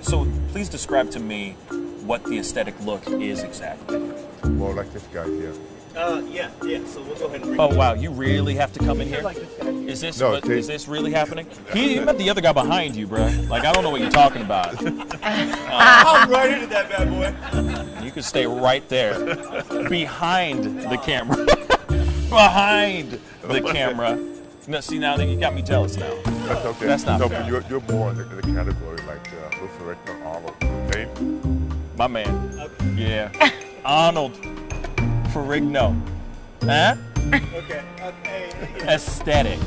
So please describe to me what the aesthetic look is exactly. More like this guy here. Yeah. So we'll go ahead and. Oh wow, you really have to come in here? Like this guy. Is this No, is this really happening? He met the other guy behind you, bro. Like I don't know what you're talking about. I'm right into that bad boy. You can stay right there, behind the camera, behind the camera. No, see now that you got me jealous now. That's okay. That's not no, fair. but you're more in the category like with Reginald Arnold. Name? My man. Okay. Yeah. Arnold Ferrigno. Huh? Okay. Aesthetic.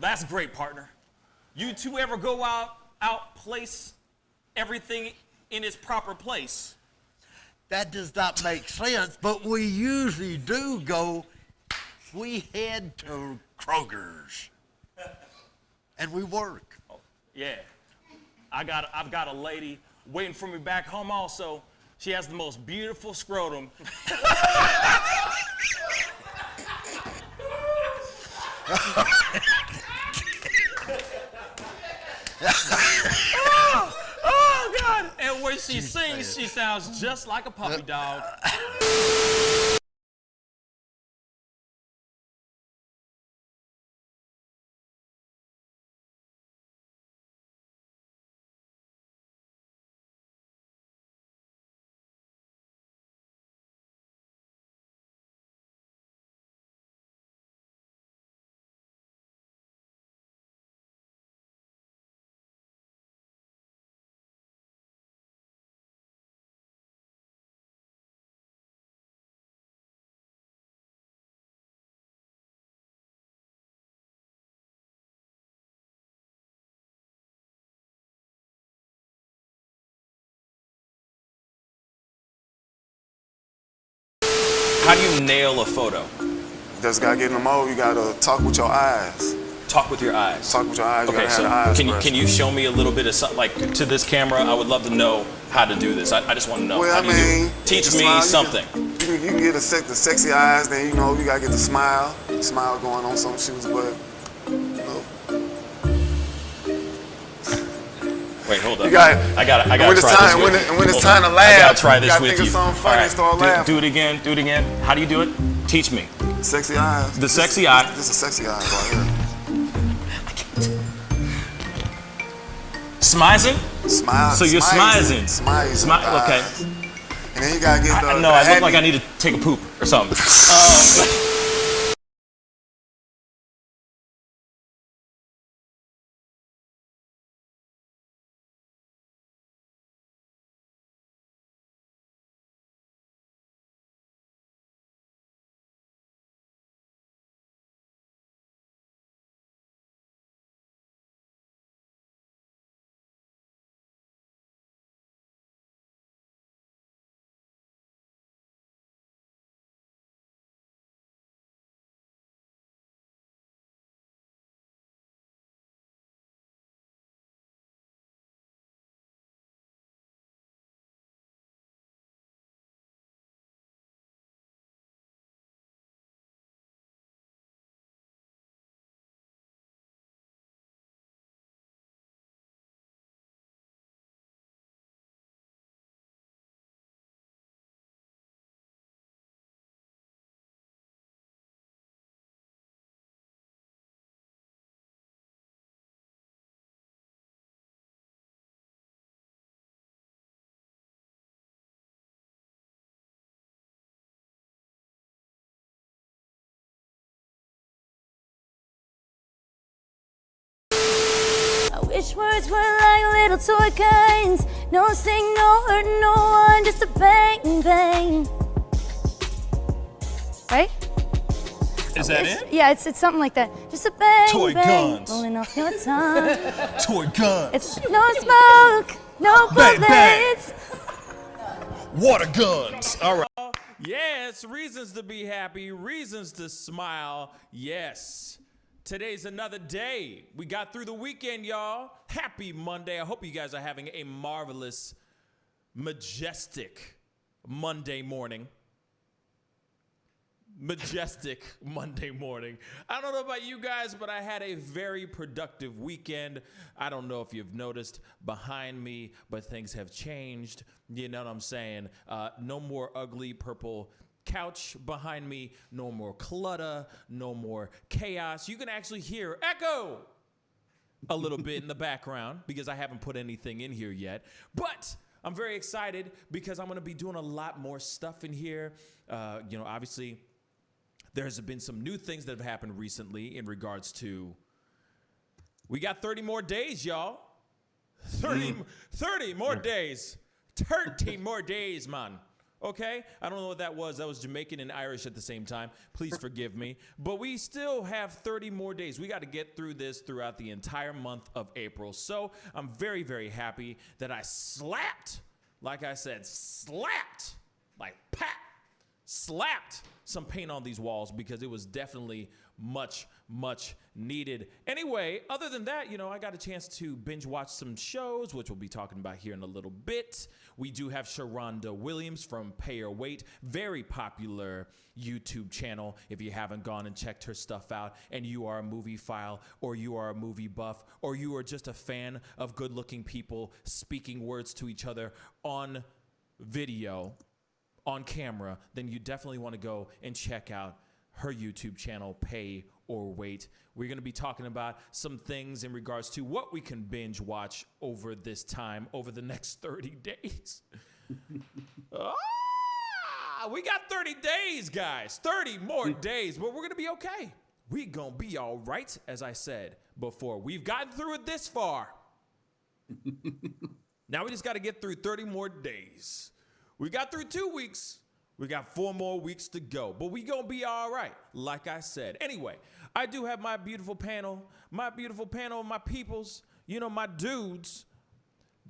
That's great, partner. You two ever go out place everything in its proper place? That does not make sense, but we usually do go. We head to Kroger's, and we work. Oh, yeah. I've got a lady waiting for me back home also. She has the most beautiful scrotum. Oh, God. And when she sings, she sounds just like a puppy dog. How do you nail a photo? Just gotta get in the mode. You gotta talk with your eyes. Talk with your eyes. Talk with your eyes. You Okay, gotta so have the eyes can you show me a little bit of something, like to this camera? I would love to know how to do this. I just want to know. Well, how I do you do mean, it? Teach the me smile, something. You can get the sexy eyes. Then you know you gotta get the smile. Smile going on some shoes, but you know. Wait, hold up. You got. I gotta when try it's this time, with when, you. it, when it's Hold time on. to laugh, I gotta try you this gotta with think you. of something funny and start laughing. Do it again. Do it again. How do you do it? Teach me. Sexy eyes. The sexy eye. This is sexy eyes right here. Smizing? Smile. So you're smizing. Smile. Okay. And then you gotta get the. No, I look like I need to take a poop or something. Wish words were like little toy guns. No sting, no hurt, no one, just a bang, bang. Right? Is that it? Yeah, it's something like that. Just a bang, Toy bang, guns. rolling off your tongue. Toy guns. It's no smoke, no Bang, bang. bullets. Water guns. All right. Yes, reasons to be happy, reasons to smile. Yes. Today's another day. We got through the weekend, y'all. Happy Monday. I hope you guys are having a marvelous, majestic Monday morning. Majestic Monday morning. I don't know about you guys, but I had a very productive weekend. I don't know if you've noticed behind me, but things have changed. You know what I'm saying? No more ugly purple couch behind me. No more clutter. No more chaos. You can actually hear echo a little bit in the background because I haven't put anything in here yet. But I'm very excited because I'm going to be doing a lot more stuff in here. Obviously, there's been some new things that have happened recently in regards to, we got 30 more days, y'all. 30 more days. 13 more days, man. Okay? I don't know what that was. That was Jamaican and Irish at the same time. Please forgive me. But we still have 30 more days. We got to get through this throughout the entire month of April. So I'm very, very happy that I slapped, like I said, slapped, like pat, slapped some paint on these walls because it was definitely much, much needed. Anyway, other than that, I got a chance to binge watch some shows, which we'll be talking about here in a little bit. We do have Sharronda Williams from Pay or Wait, very popular YouTube channel. If you haven't gone and checked her stuff out and you are a movie file or you are a movie buff or you are just a fan of good-looking people speaking words to each other on video, on camera, then you definitely want to go and check out her YouTube channel, Pay or Wait. We're going to be talking about some things in regards to what we can binge watch over this time, over the next 30 days. We got 30 days, guys. 30 more days, but we're going to be okay. We're going to be all right, as I said before. We've gotten through it this far. Now we just got to get through 30 more days. We got through 2 weeks. We got 4 more weeks to go, but we gonna be all right, like I said. Anyway, I do have my beautiful panel of my peoples, my dudes,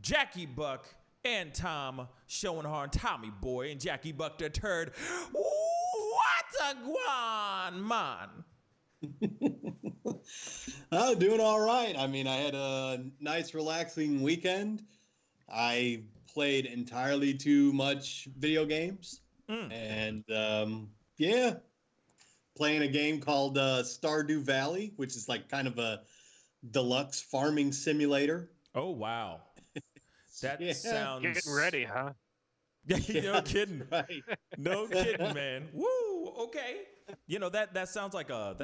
Jackie Buck and Tom Schoenhorn, Tommy Boy, and Jackie Buck the Turd. What a guan, man. Oh, doing all right. I mean, I had a nice, relaxing weekend. I played entirely too much video games. And playing a game called Stardew Valley, which is like kind of a deluxe farming simulator. Oh, wow. That sounds... Getting ready, huh? No kidding. Right. No kidding, man. Woo, okay. That sounds like a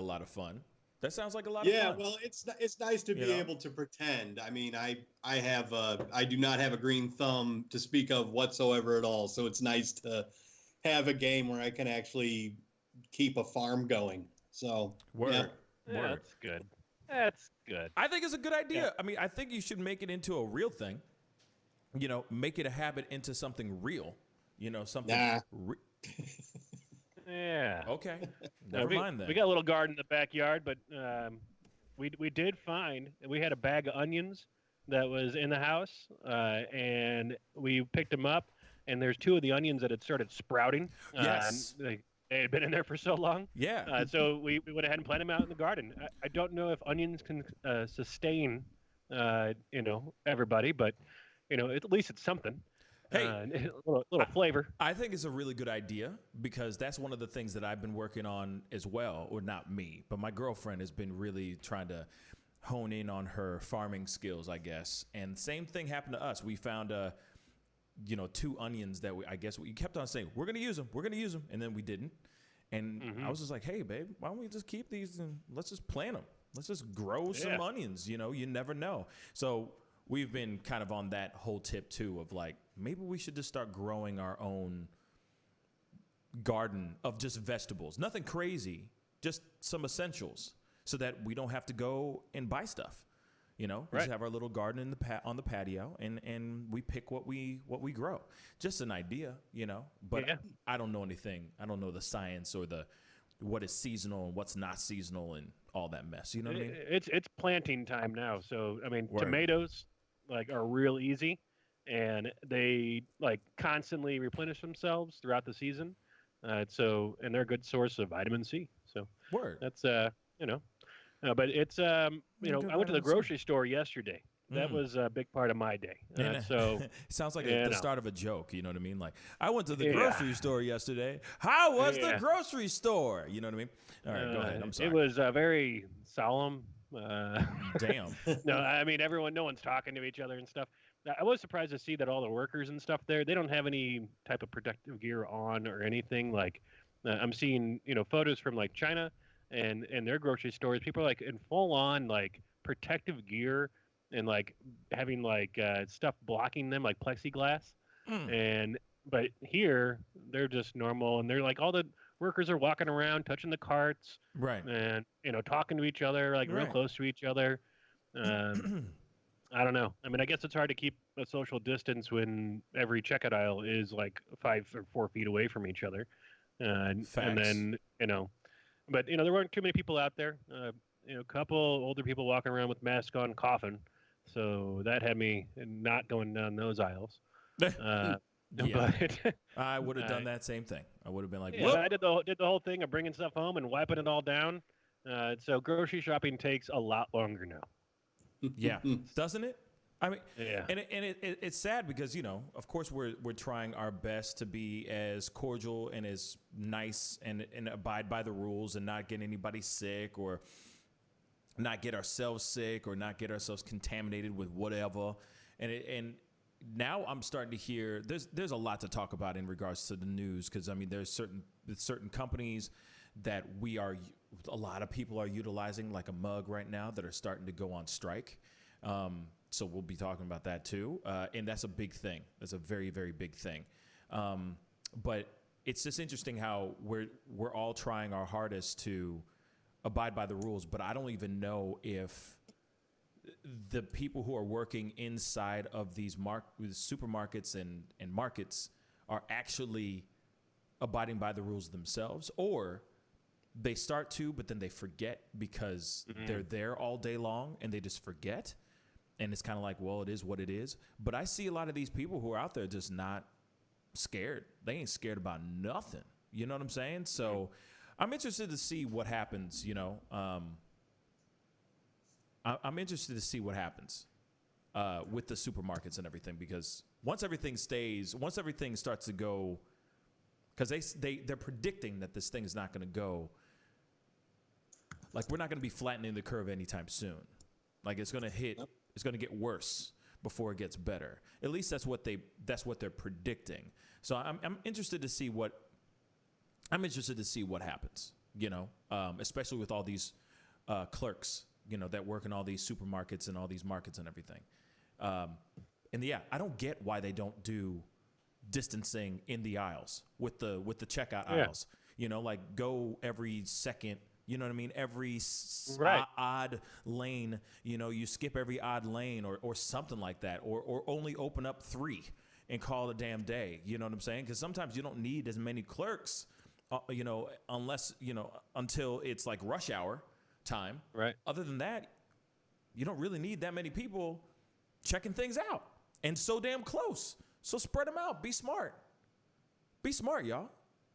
lot of fun. That sounds like a lot of fun. Yeah, well, it's nice to be able to pretend. I mean, I do not have a green thumb to speak of whatsoever at all. So it's nice to have a game where I can actually keep a farm going. So Word. That's good. That's good. I think it's a good idea. Yeah. I mean, I think you should make it into a real thing. Make it a habit into something real. Something. Nah. Yeah. Okay. Never mind then. We got a little garden in the backyard, but we did find we had a bag of onions that was in the house, and we picked them up. And there's 2 of the onions that had started sprouting. Yes. They had been in there for so long. Yeah. So we went ahead and planted them out in the garden. I don't know if onions can sustain, everybody, but at least it's something. Hey, a little flavor. I think it's a really good idea because that's one of the things that I've been working on as well, or not me, but my girlfriend has been really trying to hone in on her farming skills, I guess. And same thing happened to us. We found 2 onions that we kept on saying, we're going to use them, and then we didn't. And I was just like, hey, babe, why don't we just keep these and let's just plant them. Let's just grow some onions. You never know. So we've been kind of on that whole tip too of like, maybe we should just start growing our own garden of just vegetables. Nothing crazy, just some essentials so that we don't have to go and buy stuff. You know, we just have our little garden in on the patio, and we pick what we grow. Just an idea, you know. But I don't know anything. I don't know the science or what is seasonal and what's not seasonal and all that mess. You know what I mean? It's planting time now. So I mean, tomatoes like are real easy, and they like constantly replenish themselves throughout the season. And they're a good source of vitamin C. So that's you know. But it's I went to the grocery store yesterday. That was a big part of my day. So it sounds like the start of a joke. You know what I mean? Like, I went to the grocery store yesterday. How was the grocery store? You know what I mean? All right, go ahead. I'm sorry. It was very solemn. Damn. No, I mean no one's talking to each other and stuff. I was surprised to see that all the workers and stuff there, they don't have any type of protective gear on or anything. Like, I'm seeing photos from like China. And their grocery stores, people are like in full on like protective gear and like having like stuff blocking them like plexiglass. But here they're just normal, and they're like all the workers are walking around touching the carts, right? And talking to each other like real close to each other. I don't know. I mean, I guess it's hard to keep a social distance when every checkout aisle is like 5 or 4 feet away from each other, and then But there weren't too many people out there. A couple older people walking around with masks on, coughing. So that had me not going down those aisles. But I would have done that same thing. I would have been like, I did the whole thing of bringing stuff home and wiping it all down. So grocery shopping takes a lot longer now. Yeah, doesn't it? I mean, and it's sad because of course we're trying our best to be as cordial and as nice and abide by the rules and not get anybody sick or not get ourselves sick or not get ourselves contaminated with whatever. And now I'm starting to hear there's a lot to talk about in regards to the news, because I mean there's certain companies that a lot of people are utilizing, like a mug right now, that are starting to go on strike. So we'll be talking about that too. And that's a big thing. That's a very, very big thing. But it's just interesting how we're all trying our hardest to abide by the rules, but I don't even know if the people who are working inside of these supermarkets and markets are actually abiding by the rules themselves, or they start to, but then they forget because they're there all day long and they just forget. And it's kind of like, well, it is what it is. But I see a lot of these people who are out there just not scared. They ain't scared about nothing. You know what I'm saying? So I'm interested to see what happens, I'm interested to see what happens with the supermarkets and everything, because once everything starts to go, because they're predicting that this thing is not going to go, like we're not going to be flattening the curve anytime soon. Like it's going to hit. It's going to get worse before it gets better. At least that's what they're predicting. So I'm interested to see what happens. Especially with all these clerks, that work in all these supermarkets and all these markets and everything. And I don't get why they don't do distancing in the aisles with the checkout aisles. Like go every second. You know what I mean? Every odd lane, you skip every odd lane or something like that, or only open up 3 and call it a damn day. You know what I'm saying? Because sometimes you don't need as many clerks, unless, until it's like rush hour time. Right. Other than that, you don't really need that many people checking things out, and so damn close. So spread them out. Be smart. Be smart, y'all.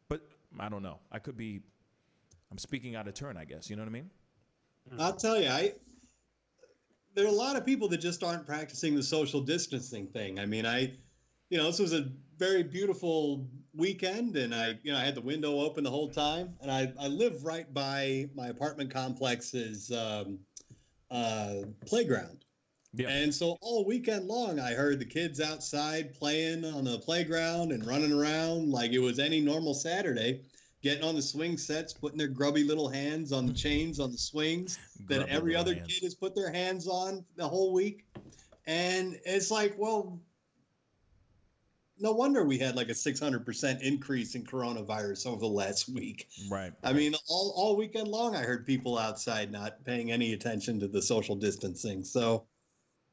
But I don't know. I'm speaking out of turn, I guess. You know what I mean? I'll tell you, there are a lot of people that just aren't practicing the social distancing thing. I mean, this was a very beautiful weekend, and I had the window open the whole time, and I live right by my apartment complex's playground. Yeah. And so all weekend long, I heard the kids outside playing on the playground and running around like it was any normal Saturday. Getting on the swing sets, putting their grubby little hands on the chains on the swings that every other kid has put their hands on the whole week. And it's like, well, no wonder we had like a 600% increase in coronavirus over the last week. Right. I mean, all weekend long, I heard people outside not paying any attention to the social distancing. So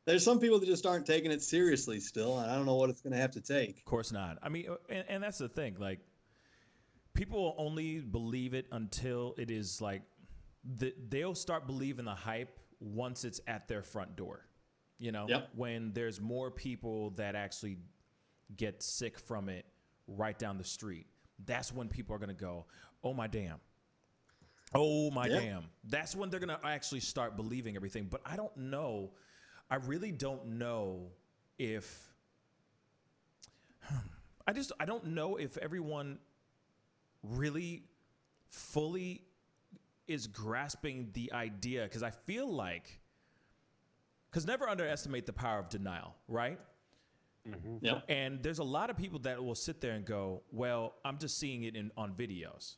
There's some people that just aren't taking it seriously still, and I don't know what it's going to have to take. Of course not. I mean, and that's the thing. Like, people will only believe it until it is like they'll start believing the hype once it's at their front door. You know, when there's more people that actually get sick from it right down the street, that's when people are going to go, oh, my damn. Oh, my damn. That's when they're going to actually start believing everything. But I don't know. I really don't know if I don't know if everyone really fully is grasping the idea, because I feel like, because never underestimate the power of denial, right? Mm-hmm. Yep. And there's a lot of people that will sit there and go, well, I'm just seeing it on videos.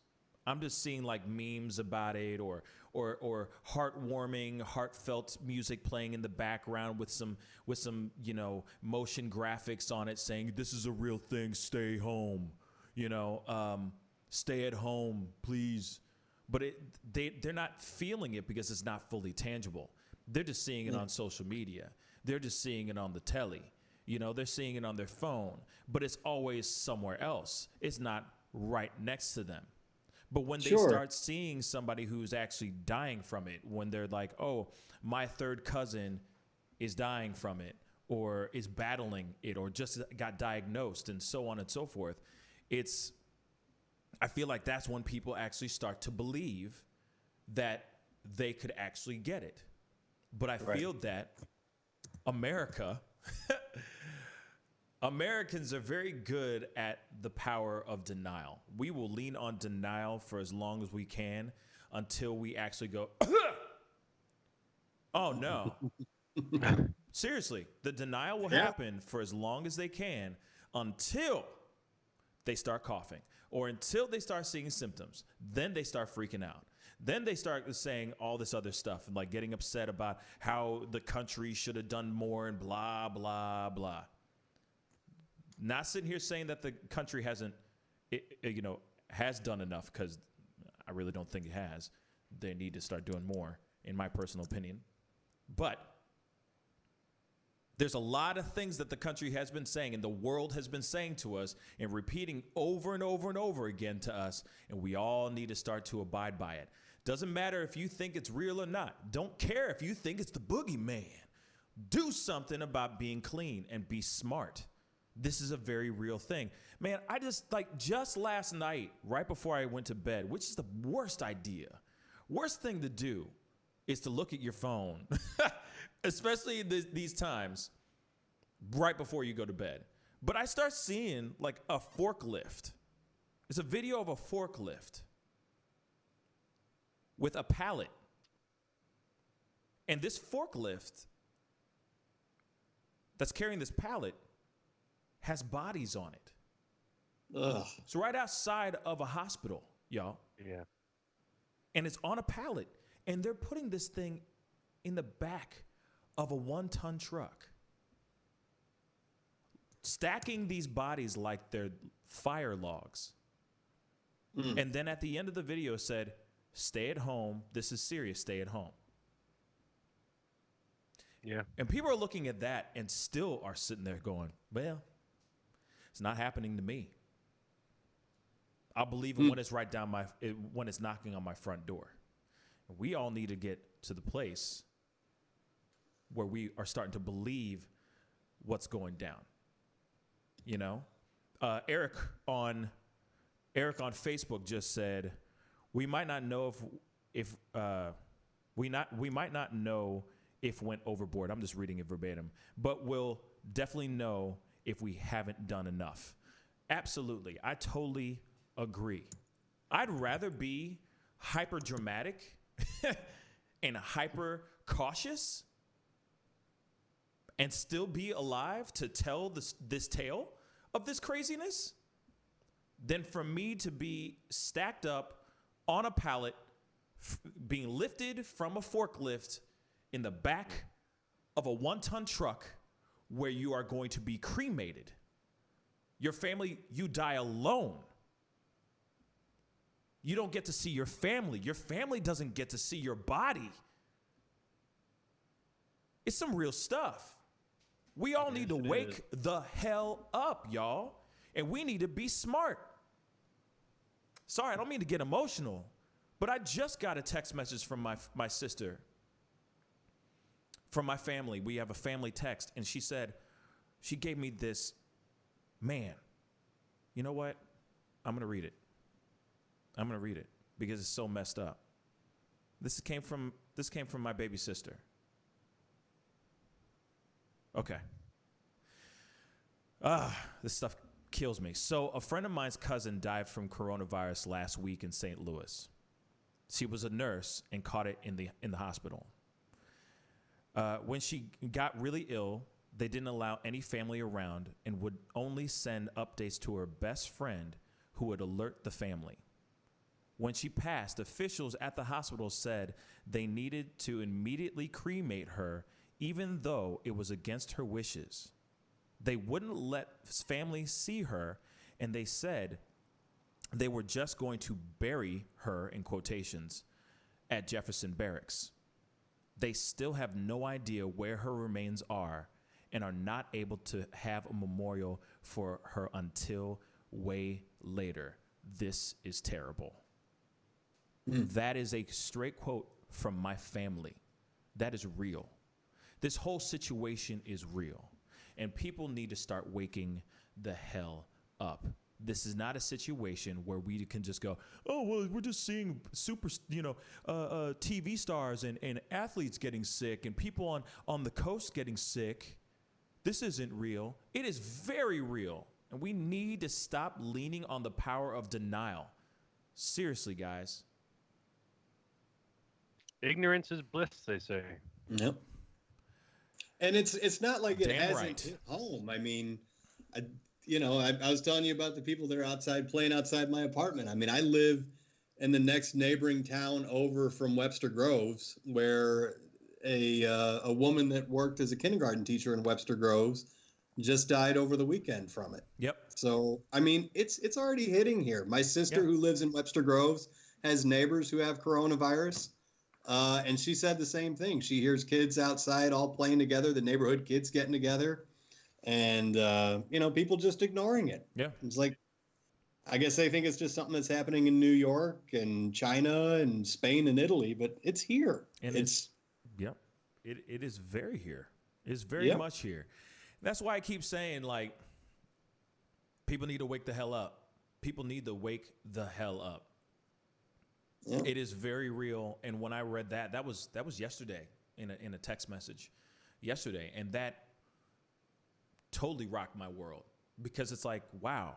I'm just seeing like memes about it, or heartwarming, heartfelt music playing in the background with some you know, motion graphics on it saying this is a real thing. Stay home, you know, stay at home, please. But they're not feeling it because it's not fully tangible. They're just seeing it on social media. They're just seeing it on the telly. You know, they're seeing it on their phone, but it's always somewhere else. It's not right next to them. But when they start seeing somebody who's actually dying from it, when they're like, oh, my third cousin is dying from it, or is battling it, or just got diagnosed, and so on and so forth, I feel like that's when people actually start to believe that they could actually get it. But I feel that Americans are very good at the power of denial. We will lean on denial for as long as we can until we actually go, oh no. Seriously, the denial will happen for as long as they can until they start coughing or until they start seeing symptoms. Then they start freaking out. Then they start saying all this other stuff and like getting upset about how the country should have done more and blah, blah, blah. Not sitting here saying that the country hasn't, has done enough, because I really don't think it has. They need to start doing more, in my personal opinion. But there's a lot of things that the country has been saying and the world has been saying to us and repeating over and over and over again to us, and we all need to start to abide by it. Doesn't matter if you think it's real or not. Don't care if you think it's the boogeyman. Do something about being clean and be smart. This is a very real thing. Man, I just last night, right before I went to bed, which is the worst idea. Worst thing to do is to look at your phone, especially in these times, right before you go to bed. But I start seeing like a forklift. It's a video of a forklift with a pallet. And this forklift that's carrying this pallet has bodies on it. Ugh. It's right outside of a hospital, y'all. Yeah. And it's on a pallet. And they're putting this thing in the back of a 1-ton truck. Stacking these bodies like they're fire logs. And then at the end of the video said, stay at home. This is serious. Stay at home. Yeah. And people are looking at that and still are sitting there going, well, it's not happening to me. I'll believe it when it's when it's knocking on my front door. We all need to get to the place where we are starting to believe what's going down. You know, Eric on Facebook just said, we might not know if we might not know if went overboard. I'm just reading it verbatim, but we'll definitely know if we haven't done enough. Absolutely. I totally agree. I'd rather be hyper dramatic and hyper cautious and still be alive to tell this tale of this craziness than for me to be stacked up on a pallet, being lifted from a forklift in the back of a 1-ton truck where you are going to be cremated. Your family, you die alone. You don't get to see your family. Your family doesn't get to see your body. It's some real stuff. We all need to wake the hell up, y'all. And we need to be smart. Sorry, I don't mean to get emotional, but I just got a text message from my sister, from my family. We have a family text, and she said, she gave me this, man, you know what? I'm going to read it. I'm going to read it because it's so messed up. This came from my baby sister. Okay. This stuff kills me. So a friend of mine's cousin died from coronavirus last week in St. Louis. She was a nurse and caught it in the hospital. When she got really ill, they didn't allow any family around and would only send updates to her best friend who would alert the family. When she passed, officials at the hospital said they needed to immediately cremate her, even though it was against her wishes. They wouldn't let family see her, and they said they were just going to bury her, in quotations, at Jefferson Barracks. They still have no idea where her remains are and are not able to have a memorial for her until way later. This is terrible. That is a straight quote from my family. That is real. This whole situation is real. And people need to start waking the hell up. This is not a situation where we can just go, oh, well, we're just seeing super, TV stars and athletes getting sick and people on the coast getting sick. This isn't real. It is very real. And we need to stop leaning on the power of denial. Seriously, guys. Ignorance is bliss, they say. Yep. And it's not like it Damn hasn't right. hit home. I mean, I was telling you about the people that are outside playing outside my apartment. I mean, I live in the next neighboring town over from Webster Groves, where a woman that worked as a kindergarten teacher in Webster Groves just died over the weekend from it. Yep. So, I mean, it's already hitting here. My sister, who lives in Webster Groves, has neighbors who have coronavirus. And she said the same thing. She hears kids outside all playing together, the neighborhood kids getting together, and, people just ignoring it. Yeah. It's like, I guess they think it's just something that's happening in New York and China and Spain and Italy, but it's here. And it is very here. It's very much here. That's why I keep saying, like, people need to wake the hell up. People need to wake the hell up. Yeah. It is very real. And when I read that was yesterday in a text message yesterday. And that totally rocked my world, because it's like, wow,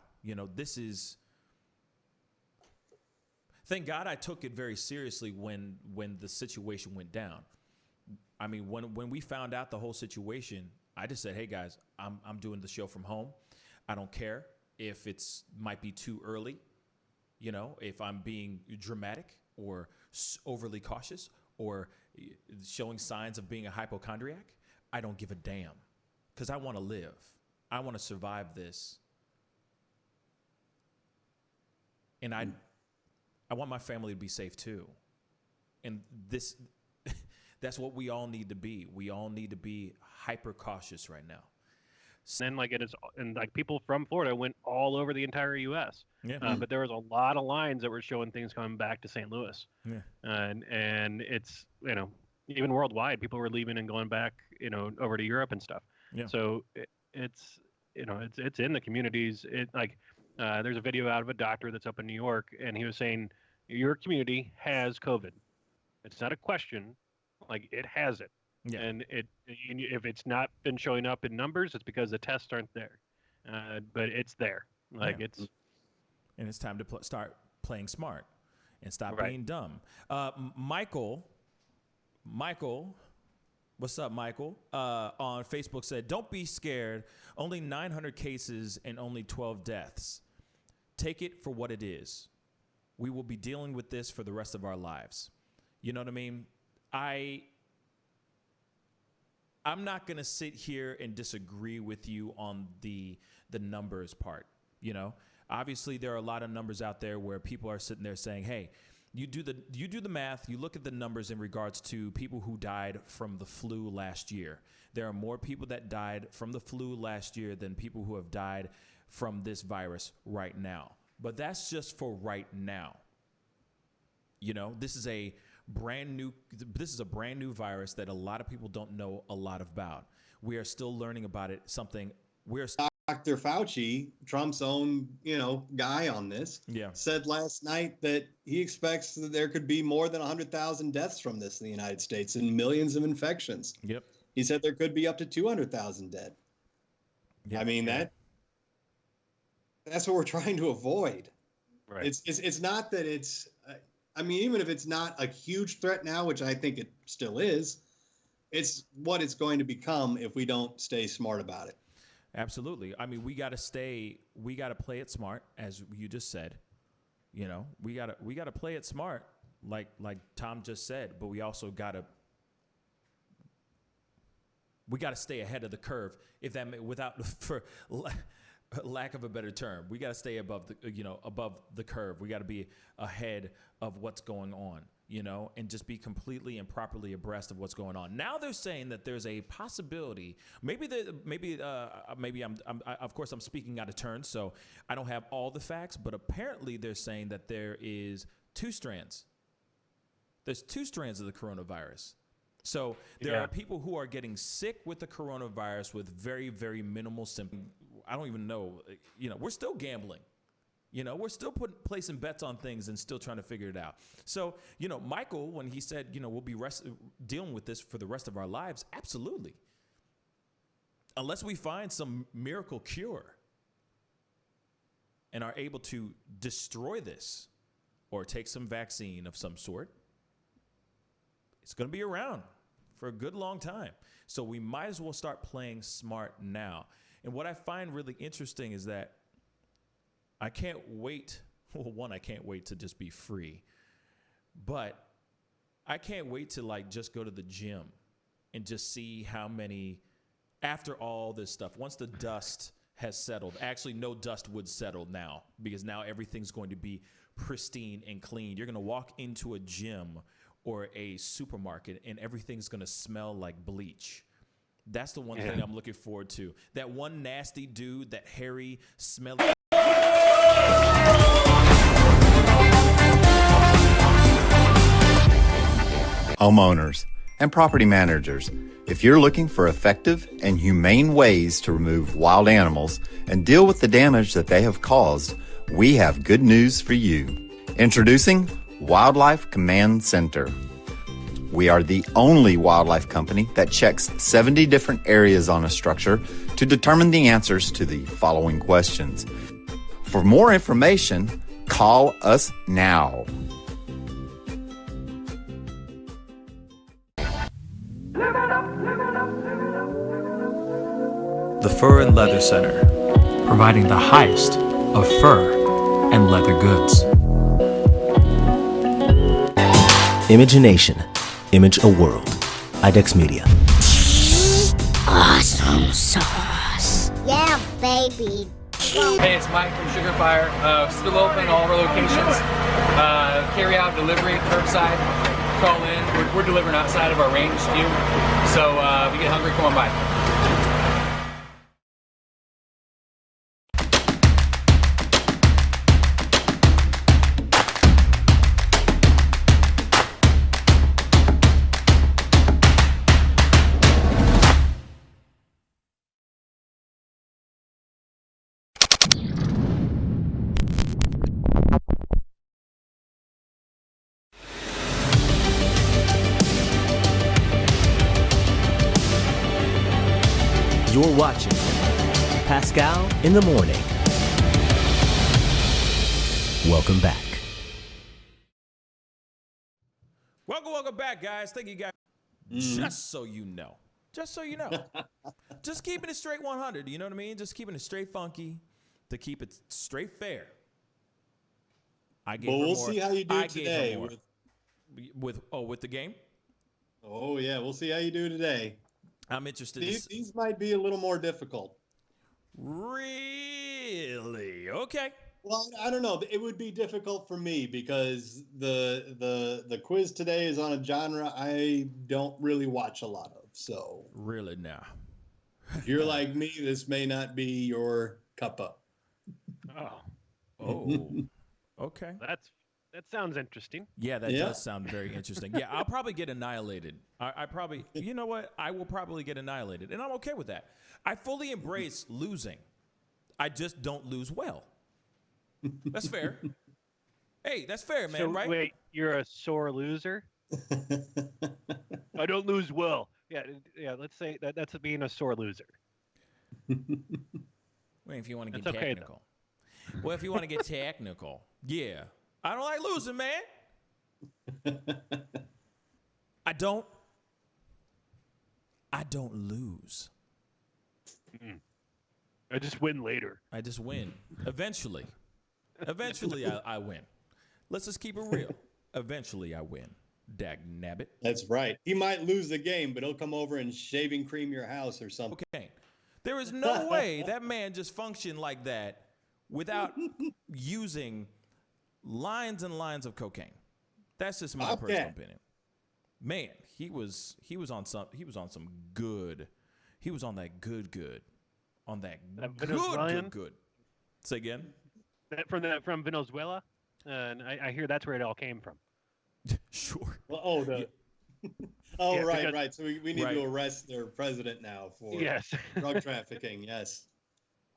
this is, thank God I took it very seriously when the situation went down. I mean, when we found out the whole situation, I just said, hey guys, I'm doing the show from home. I don't care if it's might be too early. If I'm being dramatic or overly cautious or showing signs of being a hypochondriac, I don't give a damn, because I want to live. I want to survive this. And I want my family to be safe too. And that's what we all need to be. We all need to be hyper cautious right now. And like people from Florida went all over the entire U.S. Yeah. But there was a lot of lines that were showing things coming back to St. Louis. Yeah. And it's, even worldwide, people were leaving and going back, over to Europe and stuff. Yeah. So it's in the communities. There's a video out of a doctor that's up in New York, and he was saying, your community has COVID. It's not a question. Like, it has it. Yeah. And if it's not been showing up in numbers, it's because the tests aren't there. But it's there. And it's time to start playing smart and stop Right. being dumb. Michael, what's up, Michael? On Facebook said, don't be scared. Only 900 cases and only 12 deaths. Take it for what it is. We will be dealing with this for the rest of our lives. You know what I mean? I'm not going to sit here and disagree with you on the numbers part. Obviously there are a lot of numbers out there where people are sitting there saying, hey, You do the math. You look at the numbers in regards to people who died from the flu last year. There are more people that died from the flu last year than people who have died from this virus right now. But that's just for right now. You know, this is a brand new virus that a lot of people don't know a lot about. We are still learning about it. Dr. Fauci, Trump's own, guy on this, said last night that he expects that there could be more than 100,000 deaths from this in the United States and millions of infections. Yep. He said there could be up to 200,000 dead. Yep. I mean, that's what we're trying to avoid. Right. It's not that it's, even if it's not a huge threat now, which I think it still is, it's what it's going to become if we don't stay smart about it. Absolutely. I mean, we got to play it smart, as you just said. You know, we got to play it smart, like Tom just said, but we also got to stay ahead of the curve, for lack of a better term. We got to stay above the curve. We got to be ahead of what's going on, and just be completely and properly abreast of what's going on. Now they're saying that there's a possibility, maybe of course I'm speaking out of turn, so I don't have all the facts, but apparently they're saying that there is two strands. There's two strands of the coronavirus. So there are people who are getting sick with the coronavirus with very, very minimal symptoms. I don't even know, we're still gambling. We're still placing bets on things and still trying to figure it out. So, Michael, when he said, we'll be dealing with this for the rest of our lives, absolutely. Unless we find some miracle cure and are able to destroy this or take some vaccine of some sort, it's going to be around for a good long time. So we might as well start playing smart now. And what I find really interesting is that I can't wait. Well, one, I can't wait to just be free, but I can't wait to just go to the gym and just see how many, after all this stuff, once the dust has settled, actually no dust would settle now because now everything's going to be pristine and clean. You're going to walk into a gym or a supermarket and everything's going to smell like bleach. That's the one thing I'm looking forward to. That one nasty dude, that hairy, smelly. Homeowners and property managers, if you're looking for effective and humane ways to remove wild animals and deal with the damage that they have caused, we have good news for you. Introducing Wildlife Command Center. We are the only wildlife company that checks 70 different areas on a structure to determine the answers to the following questions. For more information, call us now. The Fur and Leather Center, providing the highest of fur and leather goods. Imagination, Image a World, IDEX Media. Awesome sauce. Yeah, baby. Hey, it's Mike from Sugarfire. Still open all of our locations. Carry out, delivery, curbside. Call in. We're delivering outside of our range too. So if you get hungry, come on by. You're watching Pascal in the Morning. Welcome back. Welcome back, guys. Thank you, guys. Just so you know. Just keeping it straight 100. You know what I mean? Just keeping it straight funky to keep it straight fair. We'll see how you do today with the game. Oh yeah, we'll see how you do today. I'm interested. These might be a little more difficult. Really? Okay. Well, I don't know. It would be difficult for me because the quiz today is on a genre I don't really watch a lot of. So really now, if you're like me, this may not be your cuppa. Oh, okay. That sounds interesting. Yeah, that does sound very interesting. Yeah, I'll probably get annihilated. I probably, you know what? I will probably get annihilated, and I'm okay with that. I fully embrace losing. I just don't lose well. That's fair. Hey, that's fair, man, So, right? wait, you're a sore loser? I don't lose well. Yeah. Let's say that's being a sore loser. Well, if you want to That's get okay, technical. Well, if you want to get technical, yeah. I don't like losing, man. I don't lose. I just win later. I just win. Eventually. Eventually, I win. Let's just keep it real. Eventually, I win. Dag nabbit. That's right. He might lose the game, but he'll come over and shaving cream your house or something. Okay. There is no way that man just functioned like that without using lines and lines of cocaine. That's just my personal opinion. Man, he was on some good. He was on that good. On that good. Say again. From Venezuela, and I hear that's where it all came from. Sure. Well, right. So we need to arrest their president now for drug trafficking. Yes.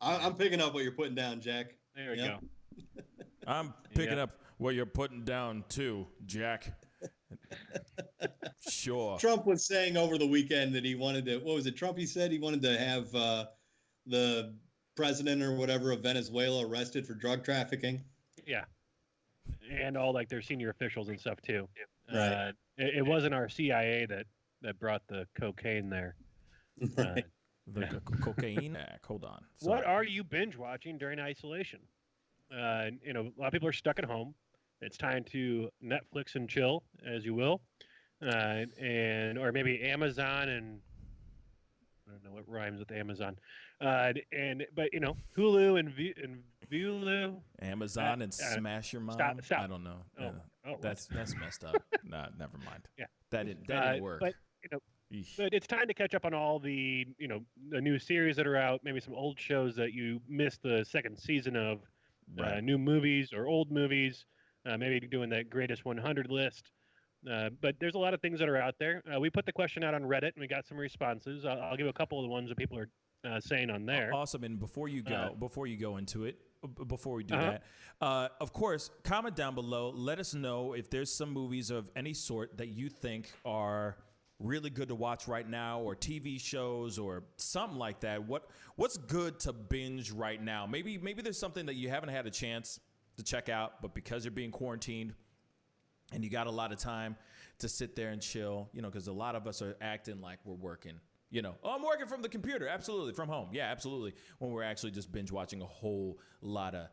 I'm picking up what you're putting down, Jack. There we go. I'm picking up what you're putting down too, Jack. Sure. Trump was saying over the weekend that he wanted to, what was it Trump he said? He wanted to have the president or whatever of Venezuela arrested for drug trafficking. Yeah. And all like their senior officials and stuff too. Right. It wasn't our CIA that brought the cocaine there. Right. The cocaine act. Hold on. What are you binge watching during isolation? A lot of people are stuck at home. It's time to Netflix and chill, as you will, or maybe Amazon and I don't know what rhymes with Amazon, but Hulu and Vulu. Amazon and Smash Your Mom. Stop. I don't know. Oh, that's messed up. Nah, never mind. Yeah, that didn't work. But but it's time to catch up on all the the new series that are out. Maybe some old shows that you missed the second season of. Right. New movies or old movies. Maybe doing that greatest 100 list. But there's a lot of things that are out there. We put the question out on Reddit and we got some responses. I'll give a couple of the ones that people are saying on there. Awesome. And before you go into it, before we do that, of course, comment down below. Let us know if there's some movies of any sort that you think are really good to watch right now, or TV shows or something like that. What's good to binge right now? Maybe there's something that you haven't had a chance to check out, but because you're being quarantined and you got a lot of time to sit there and chill, because a lot of us are acting like we're working. I'm working from the computer. Absolutely. From home. Yeah, absolutely. When we're actually just binge watching a whole lot of.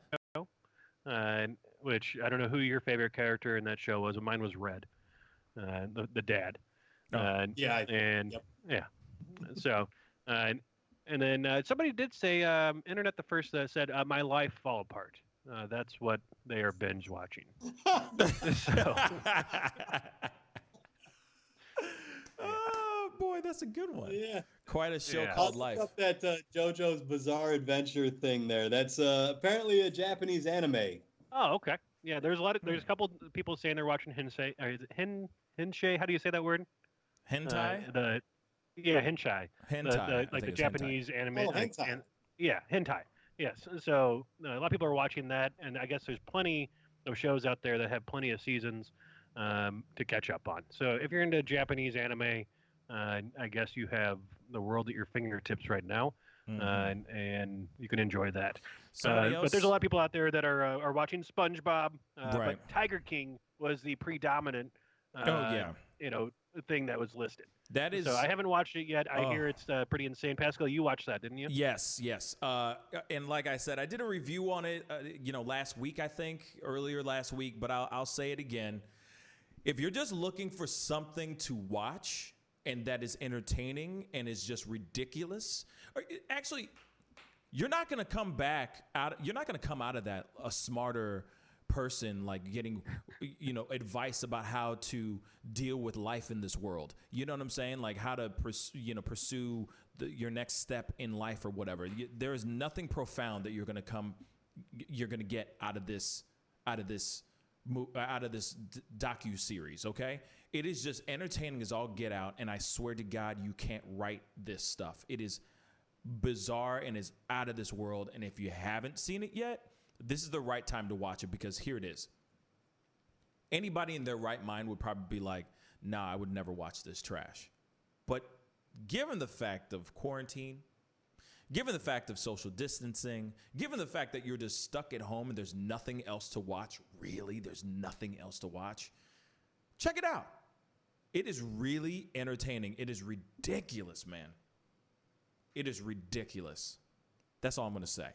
Which I don't know who your favorite character in that show was, but mine was Red, the dad. So, and then somebody did say, Internet the First said, my life fall apart. That's what they are binge watching. Oh boy, that's a good one. Yeah, quite a show called Life. Up that JoJo's Bizarre Adventure thing there. That's apparently a Japanese anime. Oh, okay. Yeah, there's a couple people saying they're watching Hensei. Is it Hensei? How do you say that word? Hentai? Hentai. Hentai. The Japanese anime. Oh, hentai. Hentai. Yes. So a lot of people are watching that, and I guess there's plenty of shows out there that have plenty of seasons to catch up on. So if you're into Japanese anime, I guess you have the world at your fingertips right now, and you can enjoy that. But there's a lot of people out there that are watching SpongeBob. Right. But Tiger King was the predominant. Thing that was listed. That is. So I haven't watched it yet. I hear it's pretty insane. Pascal, you watched that, didn't you? Yes. And like I said, I did a review on it, last week, I think, earlier last week, but I'll say it again. If you're just looking for something to watch and that is entertaining and is just ridiculous, actually, you're not going to come back out. You're not going to come out of that a smarter person, like getting, advice about how to deal with life in this world. You know what I'm saying? Like how to pursue your next step in life or whatever. There is nothing profound that you're going to get out of this docu series. Okay, it is just entertaining as all get out, and I swear to God, you can't write this stuff. It is bizarre and is out of this world. And if you haven't seen it yet, this is the right time to watch it, because here it is. Anybody in their right mind would probably be like, nah, I would never watch this trash. But given the fact of quarantine, given the fact of social distancing, given the fact that you're just stuck at home and there's nothing else to watch, really, there's nothing else to watch, check it out. It is really entertaining. It is ridiculous, man. It is ridiculous. That's all I'm going to say.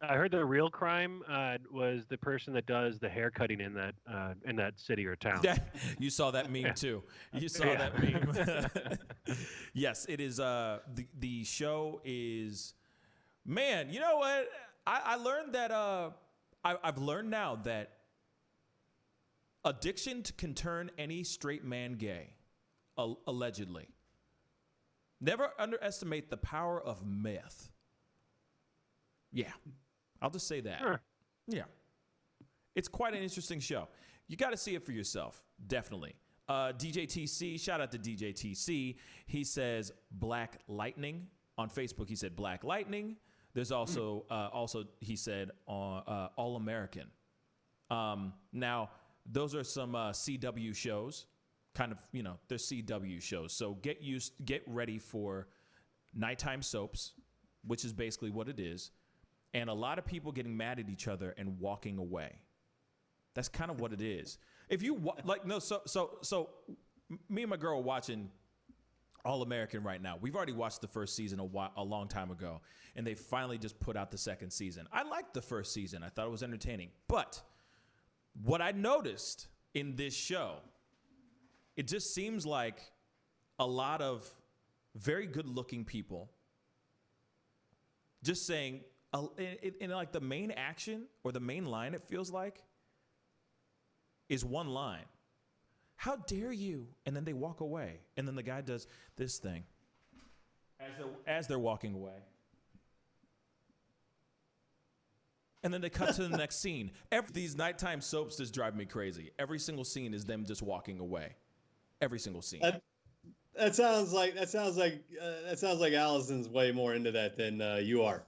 I heard the real crime was the person that does the hair cutting in that city or town. You saw that meme too. You saw that meme. Yes, it is. The show is, man. You know what? I learned that. I've learned now that addiction can turn any straight man gay. Allegedly. Never underestimate the power of meth. Yeah. I'll just say that. Sure. Yeah. It's quite an interesting show. You got to see it for yourself. Definitely. DJ TC, shout out to DJ TC. He says Black Lightning. On Facebook, he said Black Lightning. There's also, he said All American. Now, those are some CW shows. Kind of, they're CW shows. So get ready for nighttime soaps, which is basically what it is. And a lot of people getting mad at each other and walking away. That's kind of what it is. If you so me and my girl are watching All American right now. We've already watched the first season a long time ago, and they finally just put out the second season. I liked the first season. I thought it was entertaining. But what I noticed in this show, it just seems like a lot of very good-looking people just saying, in like the main action or the main line, it feels like, is one line. How dare you? And then they walk away. And then the guy does this thing as they're walking away. And then they cut to the next scene. These nighttime soaps just drive me crazy. Every single scene is them just walking away. Every single scene. That sounds like Allison's way more into that than you are.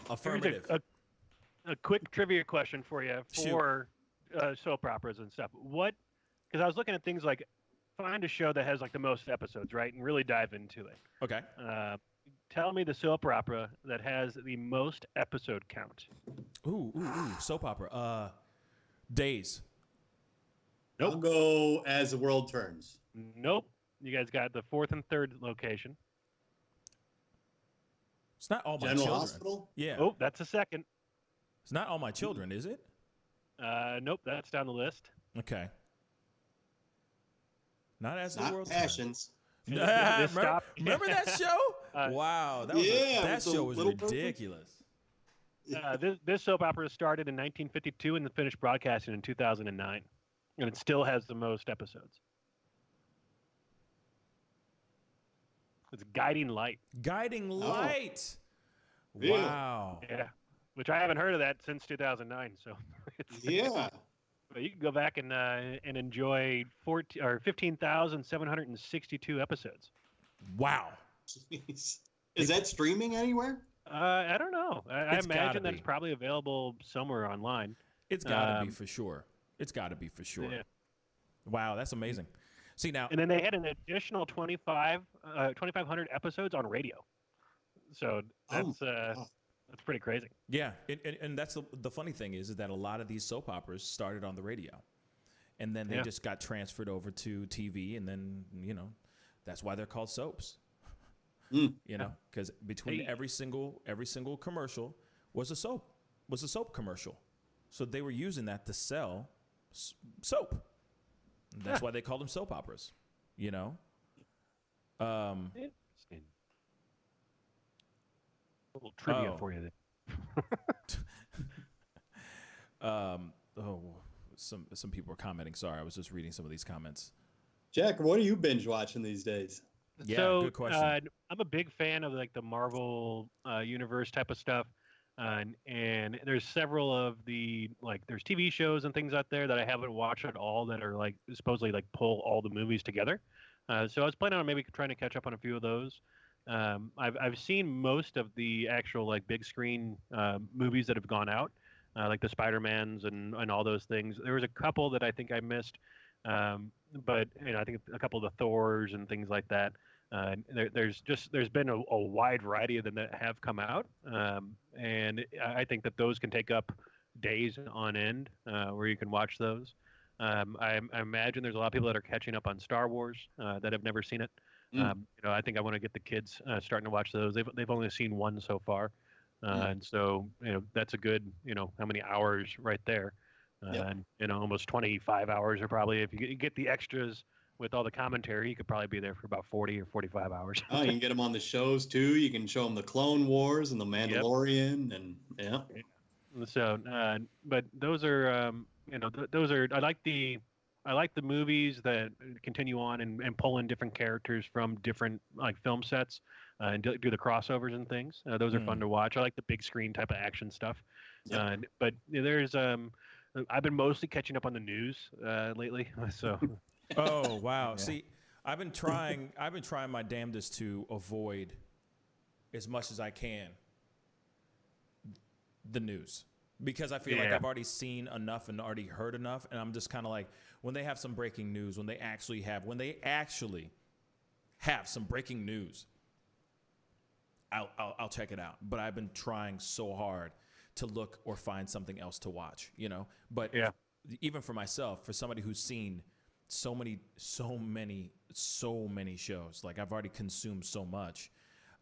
Affirmative. A quick trivia question for you for soap operas and stuff. Because I was looking at things like, find a show that has like the most episodes, right, and really dive into it. Okay. Tell me the soap opera that has the most episode count. Ooh, soap opera. Days. Nope. I'll go As the World Turns. Nope. You guys got the fourth and third location. It's not All My General Children. Hospital? Yeah. Oh, that's a second. It's not All My Children, is it? Nope, that's down the list. Okay. Not As the Not World Passions. remember that show? Wow. That show was ridiculous. This soap opera started in 1952 and finished broadcasting in 2009. And it still has the most episodes. It's Guiding Light. Guiding Light. Oh. Wow. Yeah. Which I haven't heard of that since 2009. So yeah. But you can go back and enjoy 15,762 episodes. Wow. Jeez. Is that streaming anywhere? I don't know. I It's gotta imagine that be. it's probably available somewhere online. It's got to be for sure. It's got to be for sure. Yeah. Wow, that's amazing. See now, And then they had an additional 2,500 episodes on radio. So that's pretty crazy. yeah, and that's the funny thing is that a lot of these soap operas started on the radio, and then they just got transferred over to TV, and then that's why they're called soaps. Because between every single commercial was a soap commercial, so they were using that to sell soap. That's why they called them soap operas. Interesting. little trivia for you. Some people are commenting. Sorry, I was just reading some of these comments. Jack, what are you binge watching these days? Yeah, So, good question. I'm a big fan of like the Marvel universe type of stuff, and there's several of the there's TV shows and things out there that I haven't watched at all that are like supposedly like pull all the movies together. So I was planning on maybe trying to catch up on a few of those. I've seen most of the actual like big screen movies that have gone out, like the Spider-Mans and all those things. There was a couple that I think I missed, but I think a couple of the Thors and things like that. There's been a wide variety of them that have come out, and I think that those can take up days on end where you can watch those. I imagine there's a lot of people that are catching up on Star Wars that have never seen it. I think I want to get the kids starting to watch those. They've only seen one so far, and so that's a good how many hours right there, and almost 25 hours, or probably if you get the extras with all the commentary, you could probably be there for about 40 or 45 hours. Oh, you can get them on the shows too. You can show them the Clone Wars and the Mandalorian, and yeah. So, but those are those are I like the movies that continue on and pull in different characters from different like film sets and do the crossovers and things. Those are fun to watch. I like the big screen type of action stuff. But there's I've been mostly catching up on the news lately. So. Oh wow! Yeah. See, I've been trying my damnedest to avoid as much as I can the news, because I feel like I've already seen enough and already heard enough, and I'm just kind of like, when they have some breaking news, when they actually have some breaking news, I'll check it out. But I've been trying so hard to look or find something else to watch, But even for myself, for somebody who's seen so many shows, like I've already consumed so much,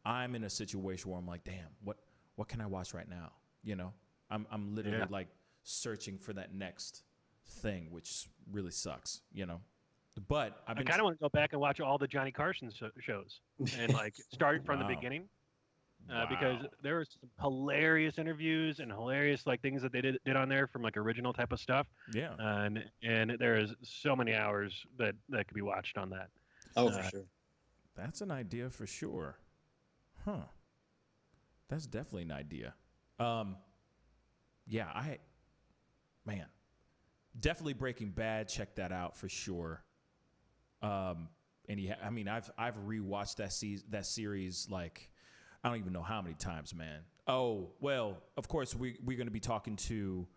I'm in a situation where I'm like, damn, what can I watch right now? I'm literally like searching for that next thing, which really sucks, But I kind of want to go back and watch all the Johnny Carson shows and like start from the beginning, because there were some hilarious interviews and hilarious like things that they did on there from like original type of stuff. Yeah. And there is so many hours that could be watched on that. Oh, for sure. That's an idea for sure. Huh. That's definitely an idea. Yeah, definitely Breaking Bad. Check that out for sure. And I've rewatched that series like I don't even know how many times, man. Oh well, of course we're going to be talking to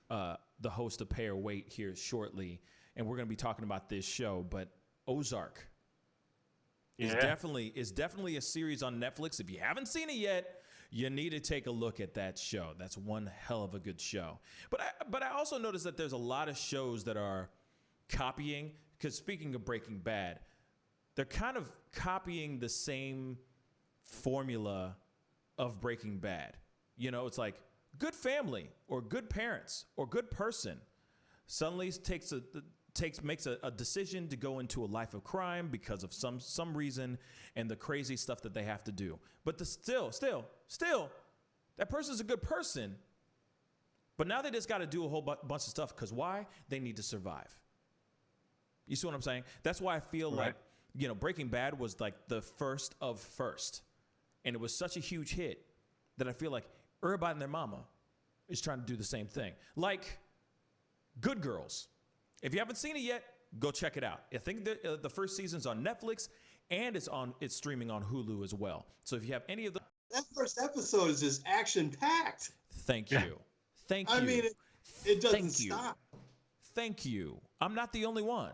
the host of Pay or Wait here shortly, and we're going to be talking about this show. But Ozark is definitely a series on Netflix. If you haven't seen it yet, you need to take a look at that show. That's one hell of a good show. But I also noticed that there's a lot of shows that are copying, because speaking of Breaking Bad, they're kind of copying the same formula of Breaking Bad. It's like good family or good parents or good person suddenly makes a decision to go into a life of crime because of some reason and the crazy stuff that they have to do. But still, that person's a good person. But now they just got to do a whole bunch of stuff, because why? They need to survive. You see what I'm saying? That's why I feel like, Breaking Bad was like the first of first. And it was such a huge hit that I feel like everybody and their mama is trying to do the same thing. Like Good Girls. If you haven't seen it yet, go check it out. I think the first season's on Netflix, and it's streaming on Hulu as well. So if you have any of that first episode is just action packed. Thank you. Thank you. I mean, it doesn't stop. Thank you. I'm not the only one.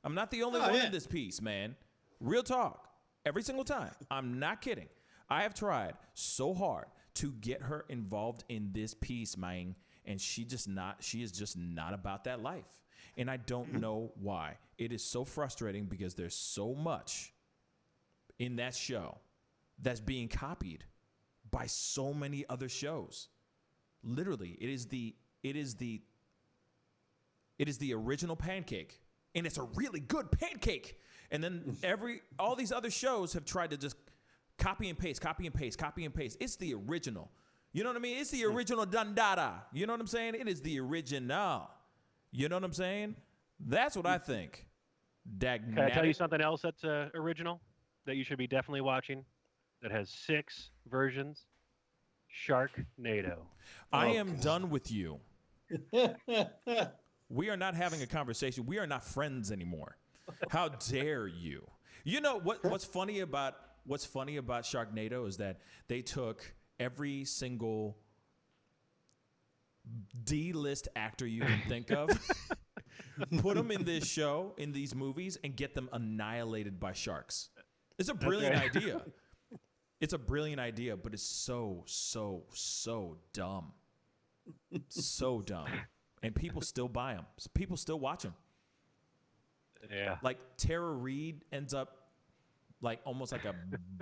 I'm not the only one in this piece, man. Real talk. Every single time. I'm not kidding. I have tried so hard to get her involved in this piece, man, and she is just not about that life. And I don't know why. It is so frustrating, because there's so much in that show that's being copied by so many other shows. Literally, it is the original pancake, and it's a really good pancake. And then all these other shows have tried to just copy and paste, copy and paste, copy and paste. It's the original. You know what I mean? It's the original Dundada. You know what I'm saying? It is the original. You know what I'm saying? That's what I think. Can I tell you something else that's original that you should be definitely watching that has 6 versions? Sharknado. I am done with you. We are not having a conversation. We are not friends anymore. How dare you? You know what's funny about Sharknado is that they took every single D-list actor you can think of, put them in this show, in these movies, and get them annihilated by sharks. It's a brilliant idea. It's a brilliant idea, but it's so dumb. So dumb. And people still buy them. People still watch them. Yeah. Like Tara Reid ends up like almost like a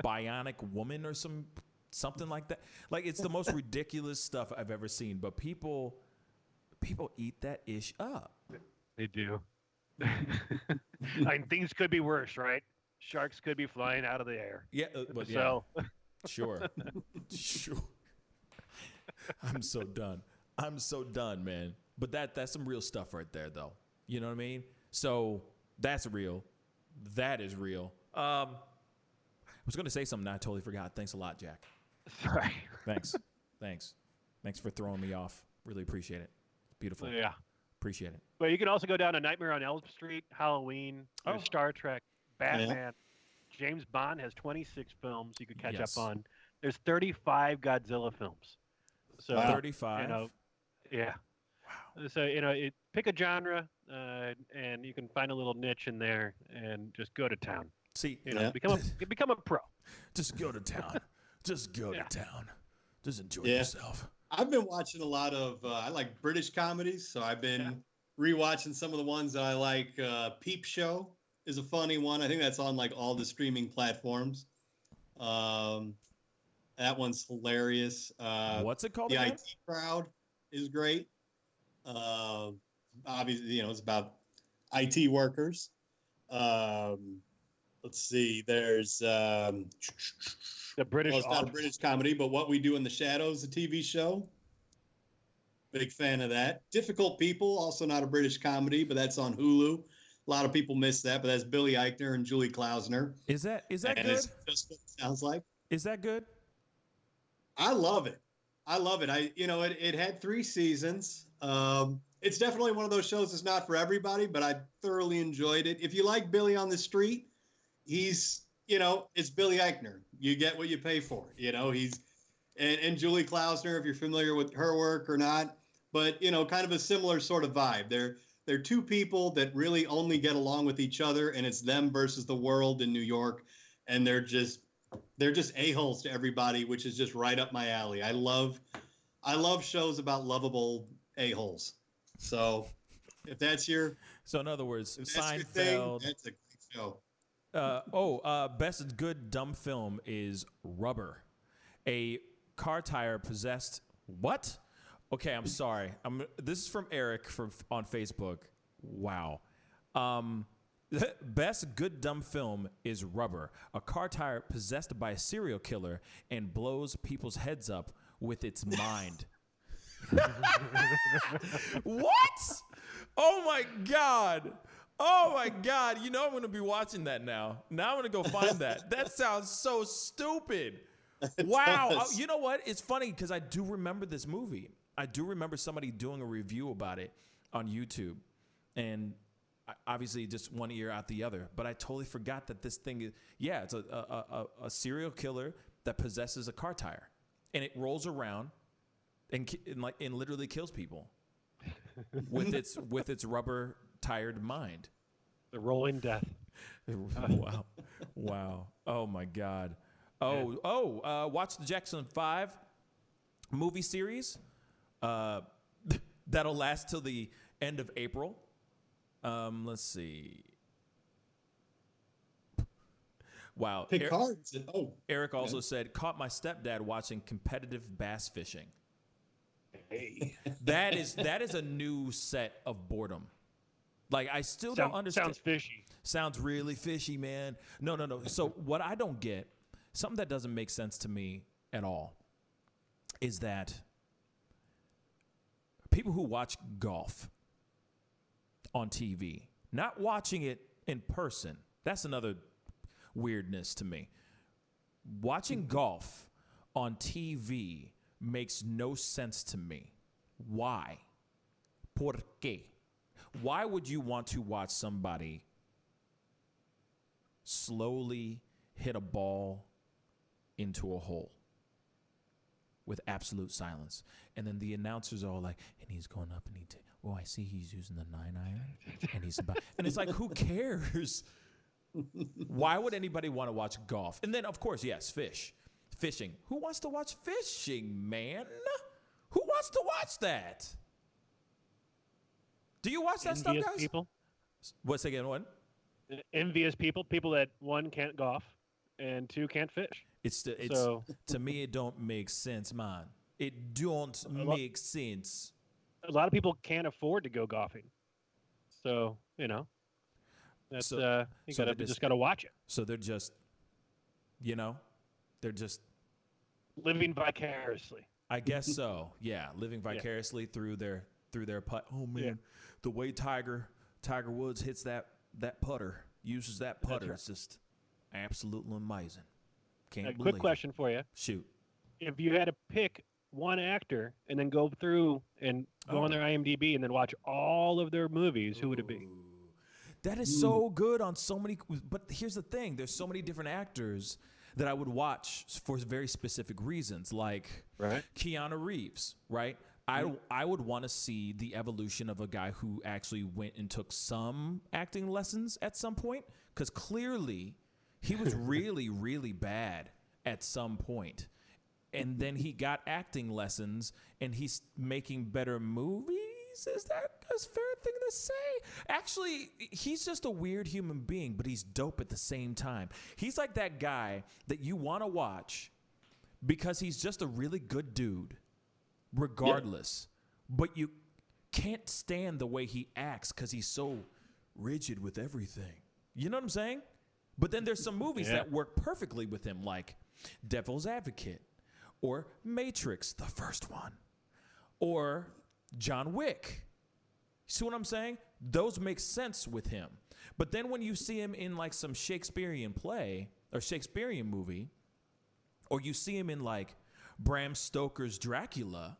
bionic woman or something like that. Like it's the most ridiculous stuff I've ever seen, but people eat that ish up. They do. Things could be worse, right? Sharks could be flying out of the air. Yeah, but so sure. I'm so done, man. But that's some real stuff right there, though. You know what I mean? So that's real. That is real. I was going to say something I totally forgot. Thanks a lot, Jack. Sorry. Thanks for throwing me off. Really appreciate it. Beautiful. Yeah. Appreciate it. But you can also go down to Nightmare on Elm Street, Halloween, Star Trek, Batman. James Bond has 26 films you could catch up on. There's 35 Godzilla films. So 35. Yeah. Wow. So pick a genre, and you can find a little niche in there, and just go to town. See, become a pro. Just go to town. Just go to town. Just enjoy yourself. I've been watching a lot of I like British comedies, so I've been rewatching some of the ones that I like. Peep Show is a funny one. I think that's on like all the streaming platforms. That one's hilarious. What's it called? The again? IT Crowd is great. Obviously, it's about IT workers. Let's see. There's the British. Well, it's not a British comedy, but What We Do in the Shadows, the TV show. Big fan of that. Difficult People, also not a British comedy, but that's on Hulu. A lot of people miss that, but that's Billy Eichner and Julie Klausner. Is that good? It's just what it sounds like. Is that good? I love it. It had 3 seasons. It's definitely one of those shows that's not for everybody, but I thoroughly enjoyed it. If you like Billy on the Street, it's Billy Eichner. You get what you pay for. And Julie Klausner, if you're familiar with her work or not, but kind of a similar sort of vibe. They're 2 people that really only get along with each other, and it's them versus the world in New York, and they're just a-holes to everybody, which is just right up my alley. I love shows about lovable a-holes. So if that's your in other words, Seinfeld. Thing, that's a great show. Best good dumb film is Rubber. A car tire possessed what? Okay, I'm sorry. This is from Eric on Facebook. Wow. Best good dumb film is Rubber. A car tire possessed by a serial killer and blows people's heads up with its mind. What? Oh my God. I'm going to be watching that now. Now I'm going to go find that. That sounds so stupid. Wow. You know what? It's funny because I do remember this movie. I do remember somebody doing a review about it on YouTube. And obviously just one ear out the other. But I totally forgot that this thing is, it's a serial killer that possesses a car tire. And it rolls around and literally kills people with its rubber tired mind. The rolling death. Wow. Oh my God. Watch the Jackson 5 movie series. That'll last till the end of April. Let's see. Wow. Eric also said, caught my stepdad watching competitive bass fishing. Hey. That is a new set of boredom. Like, I don't understand. Sounds fishy. Sounds really fishy, man. No. So what I don't get, something that doesn't make sense to me at all is that people who watch golf on TV, not watching it in person, that's another weirdness to me. Watching golf on TV makes no sense to me. Why? ¿Por qué? Why would you want to watch somebody slowly hit a ball into a hole with absolute silence? And then the announcers are all like, and he's going up and oh, I see he's using the 9-iron. And he's about, and it's like, who cares? Why would anybody want to watch golf? And then, of course, yes, fishing. Who wants to watch fishing, man? Who wants to watch that? Do you watch that Envious stuff, guys? People. What's again? One? Envious people that one can't golf and two can't fish. To me, it don't make sense, man. It don't make sense. A lot of people can't afford to go golfing, so that's you just gotta watch it. So they're just, they're just living vicariously. I guess so. Yeah, living vicariously through their putt. Oh man, the way Tiger Woods hits that putter, uses that putter, right. It's just absolutely amazing. Can't believe Quick question for you. Shoot. If you had to pick one actor and then go through and go on their IMDb and then watch all of their movies, who would it be? That is so good on so many. But here's the thing: there's so many different actors that I would watch for very specific reasons, like Keanu Reeves, right? I would want to see the evolution of a guy who actually went and took some acting lessons at some point, because clearly he was really, really bad at some point. And then he got acting lessons, and he's making better movies? Is that a fair thing to say? Actually, he's just a weird human being, but he's dope at the same time. He's like that guy that you want to watch because he's just a really good dude, regardless. But you can't stand the way he acts because he's so rigid with everything. You know what I'm saying? But then there's some movies that work perfectly with him, like Devil's Advocate, or Matrix, the first one, or John Wick. See what I'm saying? Those make sense with him. But then when you see him in like some Shakespearean play or Shakespearean movie, or you see him in like Bram Stoker's Dracula,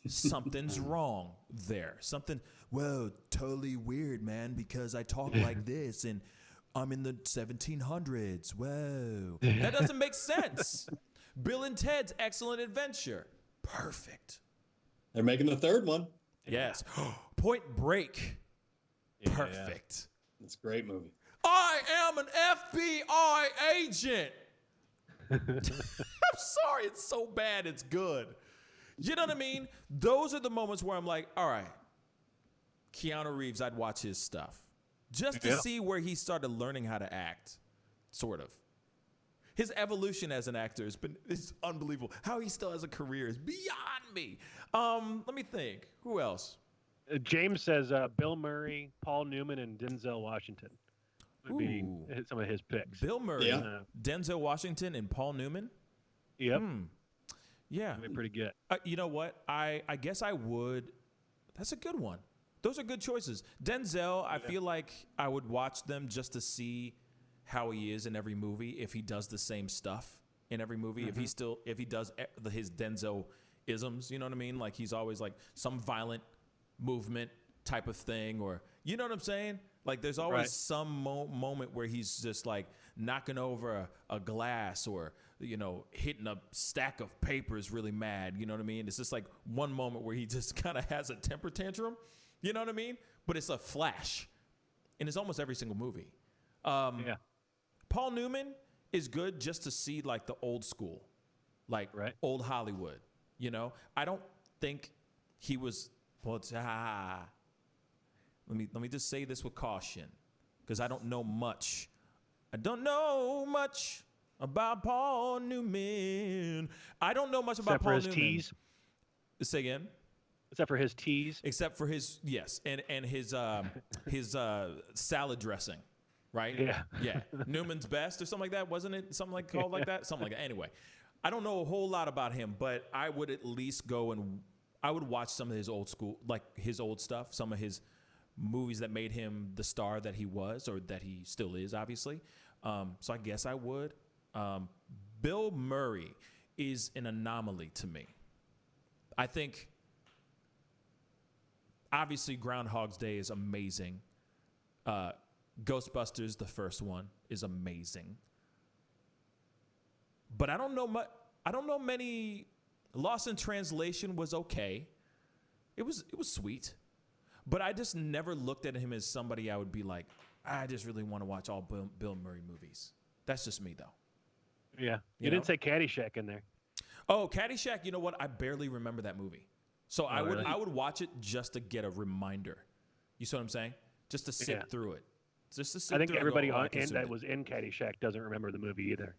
something's wrong there. Something, well, totally weird, man, because I talk like this and I'm in the 1700s. Whoa. That doesn't make sense. Bill and Ted's Excellent Adventure. Perfect. They're making the third one. Yes. Point Break. Perfect. It's a great movie. I am an FBI agent. I'm sorry, it's so bad, it's good. You know what I mean? Those are the moments where I'm like, all right, Keanu Reeves, I'd watch his stuff. Just to see where he started learning how to act, sort of. His evolution as an actor is unbelievable. How he still has a career is beyond me. Let me think. Who else? James says Bill Murray, Paul Newman, and Denzel Washington would be some of his picks. Bill Murray, Denzel Washington, and Paul Newman? Yep. Yeah. That'd be pretty good. You know what? I guess I would. That's a good one. Those are good choices. Denzel, I feel like I would watch them just to see how he is in every movie, if he does the same stuff in every movie, if he does his Denzel isms, you know what I mean? Like he's always like some violent movement type of thing, or you know what I'm saying? Like there's always some moment where he's just like knocking over a glass, or hitting a stack of papers really mad, you know what I mean? It's just like one moment where he just kind of has a temper tantrum, you know what I mean? But it's a flash, and it's almost every single movie. Paul Newman is good just to see like the old school, like old Hollywood. I don't think he was. Let me just say this with caution, because I don't know much. I don't know much about Paul Newman. I don't know much about Paul Newman. Except for his teas. Say again. Except for his teas. Except for his and his salad dressing. right? Yeah. Newman's Best or something like that. Wasn't it something like called like that? Something like that. Anyway, I don't know a whole lot about him, but I would at least go and I would watch some of his old school, like his old stuff, some of his movies that made him the star that he was or that he still is, obviously. So I guess I would. Bill Murray is an anomaly to me. I think, obviously, Groundhog's Day is amazing. Ghostbusters, the first one, is amazing. But I don't know many. Lost in Translation was okay. It was sweet. But I just never looked at him as somebody I would be like, I just really want to watch all Bill Murray movies. That's just me, though. Yeah. You didn't say Caddyshack in there. Oh, Caddyshack, you know what? I barely remember that movie. So I would watch it just to get a reminder. You see what I'm saying? Just to sit through it. Just to sit I think through everybody it. that was in Caddyshack doesn't remember the movie either.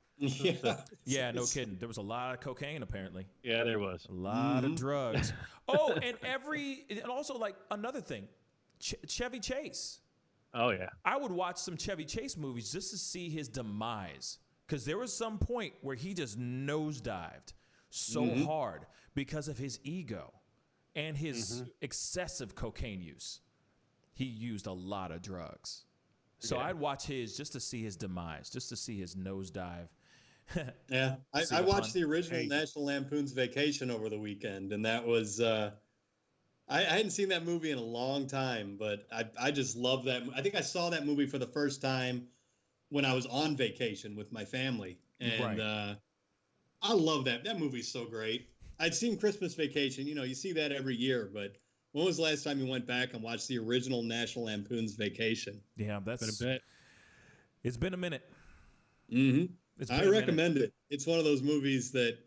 Yeah, no kidding. There was a lot of cocaine, apparently. Yeah, there was. A lot of drugs. Oh, and also, like, another thing, Chevy Chase. Oh, yeah. I would watch some Chevy Chase movies just to see his demise. Because there was some point where he just nosedived so hard because of his ego and his excessive cocaine use. He used a lot of drugs. So I'd watch his just to see his demise, just to see his nosedive. Yeah, I watched the original National Lampoon's Vacation over the weekend, and that was I hadn't seen that movie in a long time, but I just love that. I think I saw that movie for the first time when I was on vacation with my family, and I love that. That movie's so great. I'd seen Christmas Vacation. You know, you see that every year, but when was the last time you went back and watched the original National Lampoon's Vacation? Yeah, that's been a bit. It's been a minute. I recommend it. It's one of those movies that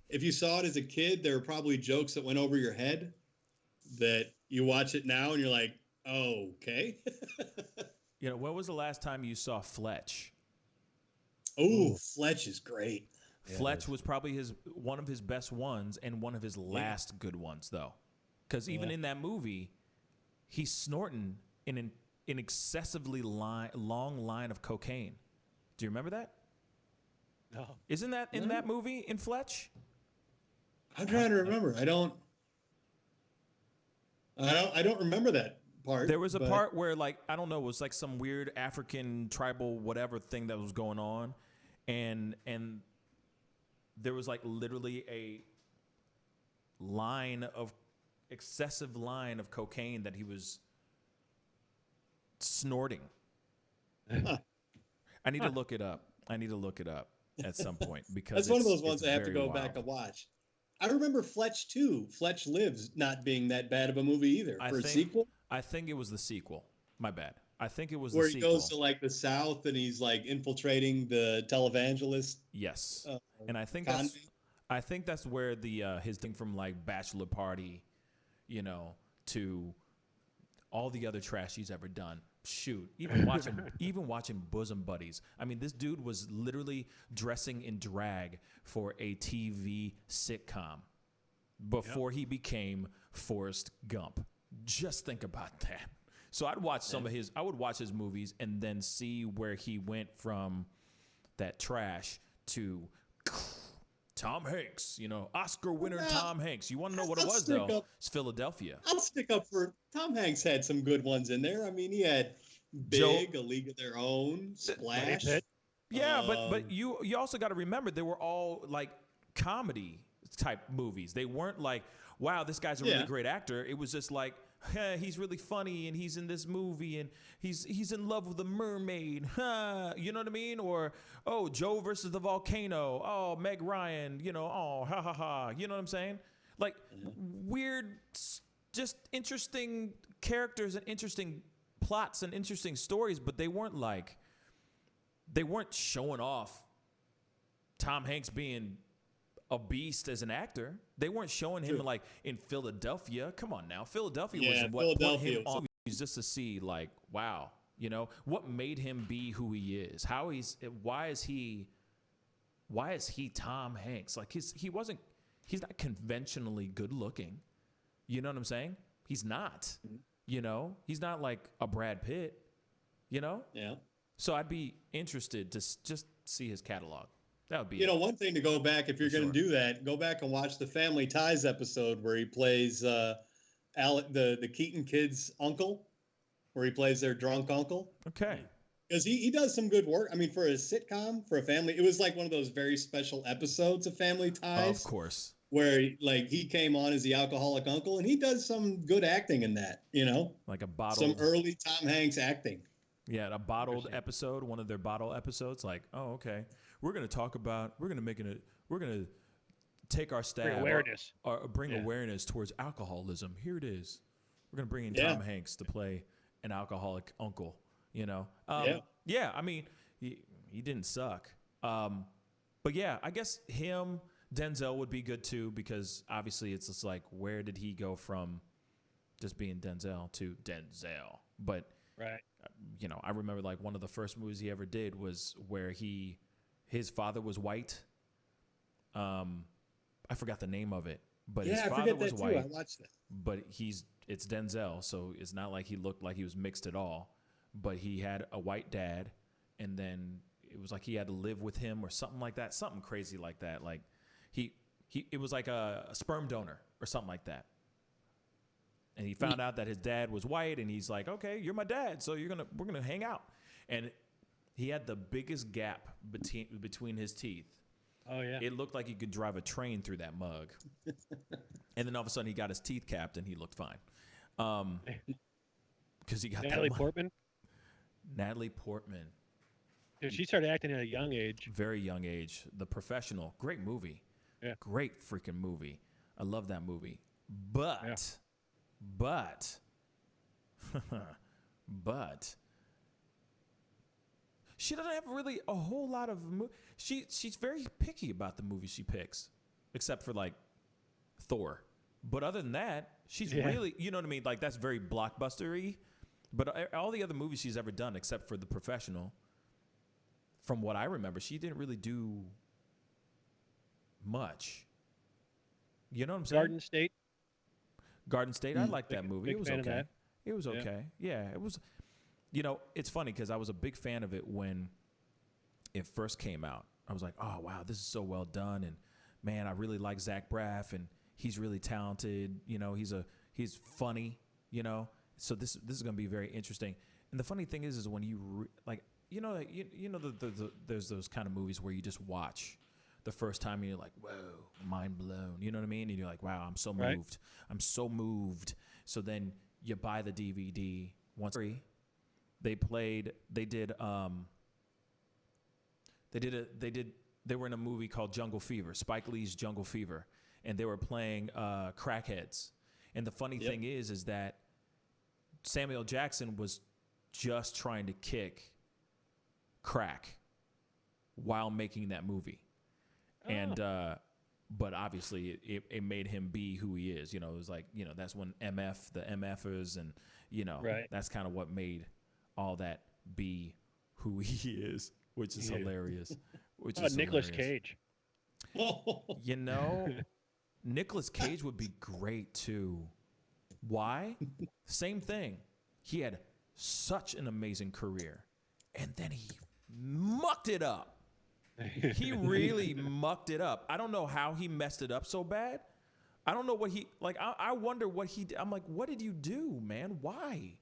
if you saw it as a kid, there were probably jokes that went over your head that you watch it now and you're like, oh, okay. You know, when was the last time you saw Fletch? Oh, Fletch is great. Fletch was probably one of his best ones and one of his last good ones, though. Because even in that movie, he's snorting an excessively long line of cocaine. Do you remember that? No. Isn't that in that movie, in Fletch? I'm trying to remember. I don't remember that part. There was a part where, like, I don't know, it was like some weird African tribal whatever thing that was going on, and there was like literally a excessive line of cocaine that he was snorting. I need to look it up. At some point because that's one of those ones I have to go back and watch. I remember Fletch too. Fletch Lives not being that bad of a movie either. A sequel? I think it was the sequel. My bad. I think it was where the sequel. He goes to like the South and he's like infiltrating the televangelist. Yes, and I think that's where the his thing from like Bachelor Party, you know, to all the other trash he's ever done. Shoot, even watching Bosom Buddies. I mean, this dude was literally dressing in drag for a TV sitcom before he became Forrest Gump. Just think about that. So I'd watch I would watch his movies and then see where he went from that trash to Tom Hanks, you know, Oscar winner Tom Hanks. You want to know what it was, though? It's Philadelphia. I'll stick up for Tom Hanks. Had some good ones in there. I mean, he had Big, A League of Their Own, Splash. Yeah, but you also got to remember they were all like comedy type movies. They weren't like, wow, this guy's a really great actor. It was just like, hey, he's really funny and he's in this movie and he's in love with a mermaid. You know what I mean? Or, oh, Joe versus the volcano. Oh, Meg Ryan, you know, oh, ha ha ha. You know what I'm saying? Like weird, just interesting characters and interesting plots and interesting stories, but they weren't showing off Tom Hanks being a beast as an actor. They weren't showing him like in Philadelphia. Come on now. Philadelphia was what put him on just to see like, wow, you know, what made him be who he is. Why is he Tom Hanks? Like he's not conventionally good looking. You know what I'm saying? He's not. You know, he's not like a Brad Pitt, you know? Yeah. So I'd be interested to just see his catalog. That would be You know, one thing to go back, if you're going to do that, go back and watch the Family Ties episode where he plays the Keaton kids' uncle, where he plays their drunk uncle. Okay. Because he does some good work. I mean, for a sitcom, for a family, it was like one of those very special episodes of Family Ties. Of course. Where he came on as the alcoholic uncle, and he does some good acting in that, you know? Like a bottled. Some early Tom Hanks acting. Yeah, a bottled episode, one of their bottle episodes. Like, oh, okay, we're going to take our stab. Bring awareness. Or bring awareness towards alcoholism. Here it is. We're going to bring in Tom Hanks to play an alcoholic uncle, you know? Yeah, I mean, he didn't suck. But yeah, I guess Denzel would be good too, because obviously it's just like, where did he go from just being Denzel to Denzel? But right, you know, I remember like one of the first movies he ever did was where his father was white. I forgot the name of it, but his father was white. I watched that. But it's Denzel, so it's not like he looked like he was mixed at all. But he had a white dad, and then it was like he had to live with him or something like that, something crazy like that. Like it was like a sperm donor or something like that. And he found out that his dad was white, and he's like, "Okay, you're my dad, so we're gonna hang out." And he had the biggest gap between his teeth. Oh yeah, it looked like he could drive a train through that mug. And then all of a sudden, he got his teeth capped, and he looked fine. Because he got Natalie Portman. Natalie Portman. Dude, she started acting at a young age. Very young age. The Professional. Great movie. Yeah. Great freaking movie. I love that movie. But she doesn't have really a whole lot of she's very picky about the movies she picks, except for like Thor. But other than that, she's really, you know what I mean? Like, that's very blockbuster-y. But all the other movies she's ever done, except for The Professional, from what I remember, she didn't really do much. You know what I'm saying? Garden State. Garden State, I liked that movie. It was okay. It was Yeah. okay. Yeah, it was. You know, it's funny because I was a big fan of it when it first came out. I was like, oh, wow, this is so well done. And, man, I really like Zach Braff, and he's really talented. You know, he's funny, you know. So this is going to be very interesting. And the funny thing is when you, there's those kind of movies where you just watch the first time and you're like, whoa, mind blown. You know what I mean? And you're like, wow, I'm so moved. Right. I'm so moved. So then you buy the DVD. Once they were in a movie called Jungle Fever, Spike Lee's Jungle Fever, and they were playing crackheads. And the funny thing is that Samuel Jackson was just trying to kick crack while making that movie. And but obviously it made him be who he is. You know, it was like, you know, that's when the MFers, and, you know, that's kind of what made all that be who he is, which is hilarious. Which is Nicolas hilarious. Cage. You know, Nicolas Cage would be great too. Why? Same thing. He had such an amazing career, and then he mucked it up. He really mucked it up. I don't know how he messed it up so bad. I don't know what I wonder what he did. I'm like, what did you do, man? Why?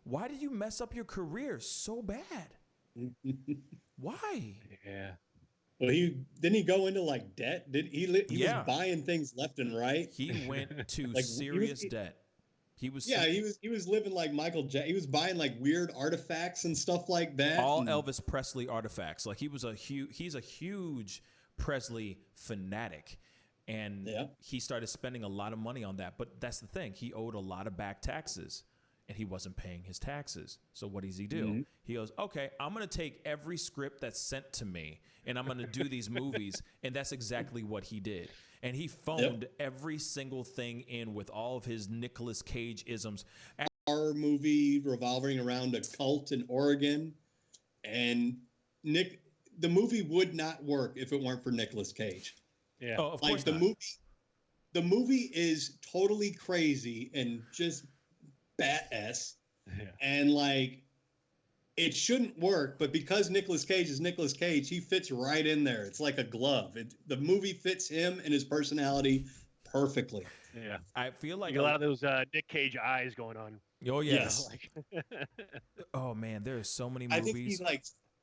Why did you mess up your career so bad? Why? Yeah. Well, didn't he go into like debt? He was buying things left and right. He went to serious debt. He was living like Michael Jackson. He was buying like weird artifacts and stuff like that. All Elvis Presley artifacts. Like he's a huge Presley fanatic. And he started spending a lot of money on that. But that's the thing. He owed a lot of back taxes, and he wasn't paying his taxes. So what does he do? Mm-hmm. He goes, okay, I'm going to take every script that's sent to me, and I'm going to do these movies. And that's exactly what he did. And he phoned every single thing in with all of his Nicolas Cage isms. Horror movie revolving around a cult in Oregon. And the movie would not work if it weren't for Nicolas Cage. Yeah. Oh, of course the movie is totally crazy and just badass. Yeah. And like it shouldn't work, but because Nicolas Cage is Nicolas Cage, he fits right in there. It's like a glove. The movie fits him and his personality perfectly. Yeah. I feel like a lot of those Nick Cage eyes going on. Oh yeah. Yes. Oh man, there are so many movies.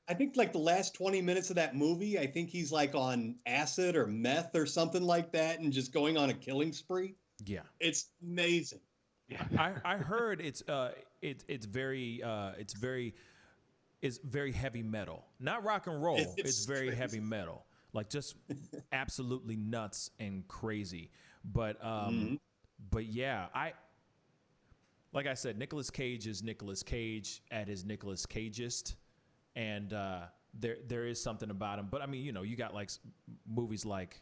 I think the last 20 minutes of that movie, I think he's like on acid or meth or something like that, and just going on a killing spree. Yeah. It's amazing. Yeah. I heard it's very heavy metal, not rock and roll. It's very crazy. Heavy metal, like just absolutely nuts and crazy. But yeah, like I said, Nicolas Cage is Nicolas Cage at his Nicolas Cageist, and there is something about him. But I mean, you got like movies like,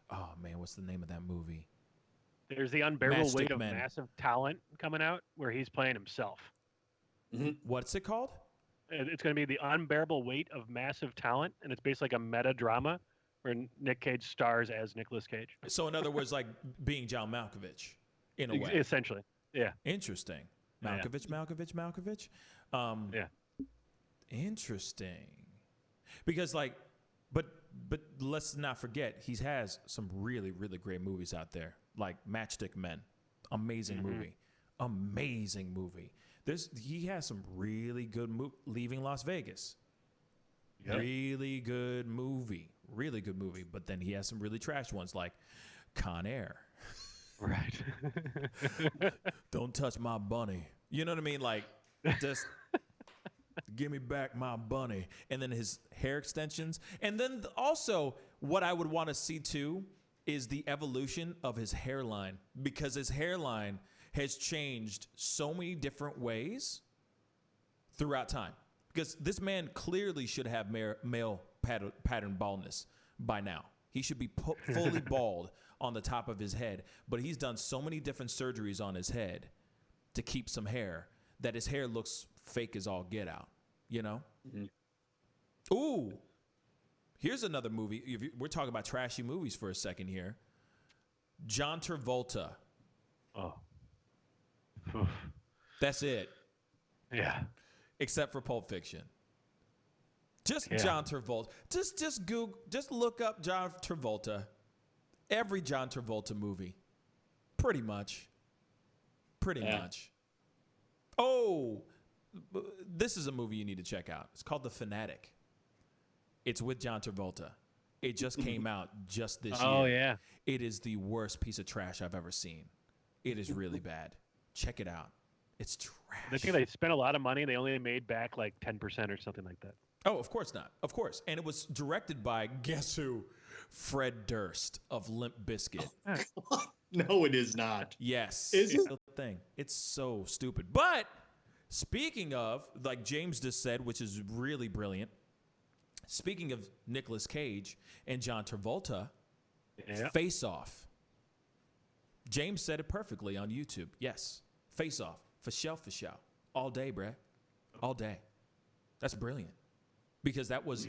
oh man, what's the name of that movie? There's the unbearable Majestic weight of Men. massive talent coming out where he's playing himself. Mm-hmm. What's it called? It's going to be the unbearable weight of massive talent, and it's basically like a meta drama where Nick Cage stars as Nicolas Cage. So in other words, like being John Malkovich, in a way. Essentially, yeah. Interesting. Malkovich. Yeah. Interesting. Because but let's not forget, he has some really, really great movies out there, like Matchstick Men. Amazing movie. He has some really good Leaving Las Vegas. Yep. Really good movie. But then he has some really trash ones like Con Air. Right. Don't touch my bunny. You know what I mean? Like, just give me back my bunny. And then his hair extensions. And then also what I would want to see too is the evolution of his hairline, because his hairline has changed so many different ways throughout time. Because this man clearly should have male pattern baldness by now. He should be fully bald on the top of his head. But he's done so many different surgeries on his head to keep some hair that his hair looks fake as all get out, you know? Mm-hmm. Ooh. Here's another movie. We're talking about trashy movies for a second here. John Travolta. Oh. That's it. Yeah. Except for Pulp Fiction. John Travolta. Just Google, just look up John Travolta. Every John Travolta movie. Pretty much. Oh, this is a movie you need to check out. It's called The Fanatic. It's with John Travolta. It just came out just this year. Oh, yeah. It is the worst piece of trash I've ever seen. It is really bad. Check it out. It's trash. I think they spent a lot of money. They only made back like 10% or something like that. Oh, of course not. Of course. And it was directed by, guess who? Fred Durst of Limp Bizkit. No, it is not. Yes. Is it? The thing. It's so stupid. But speaking of, like James just said, which is really brilliant, speaking of Nicolas Cage and John Travolta, Face Off. James said it perfectly on YouTube. Yes. Face Off. For show. All day, bruh. All day. That's brilliant. Because that was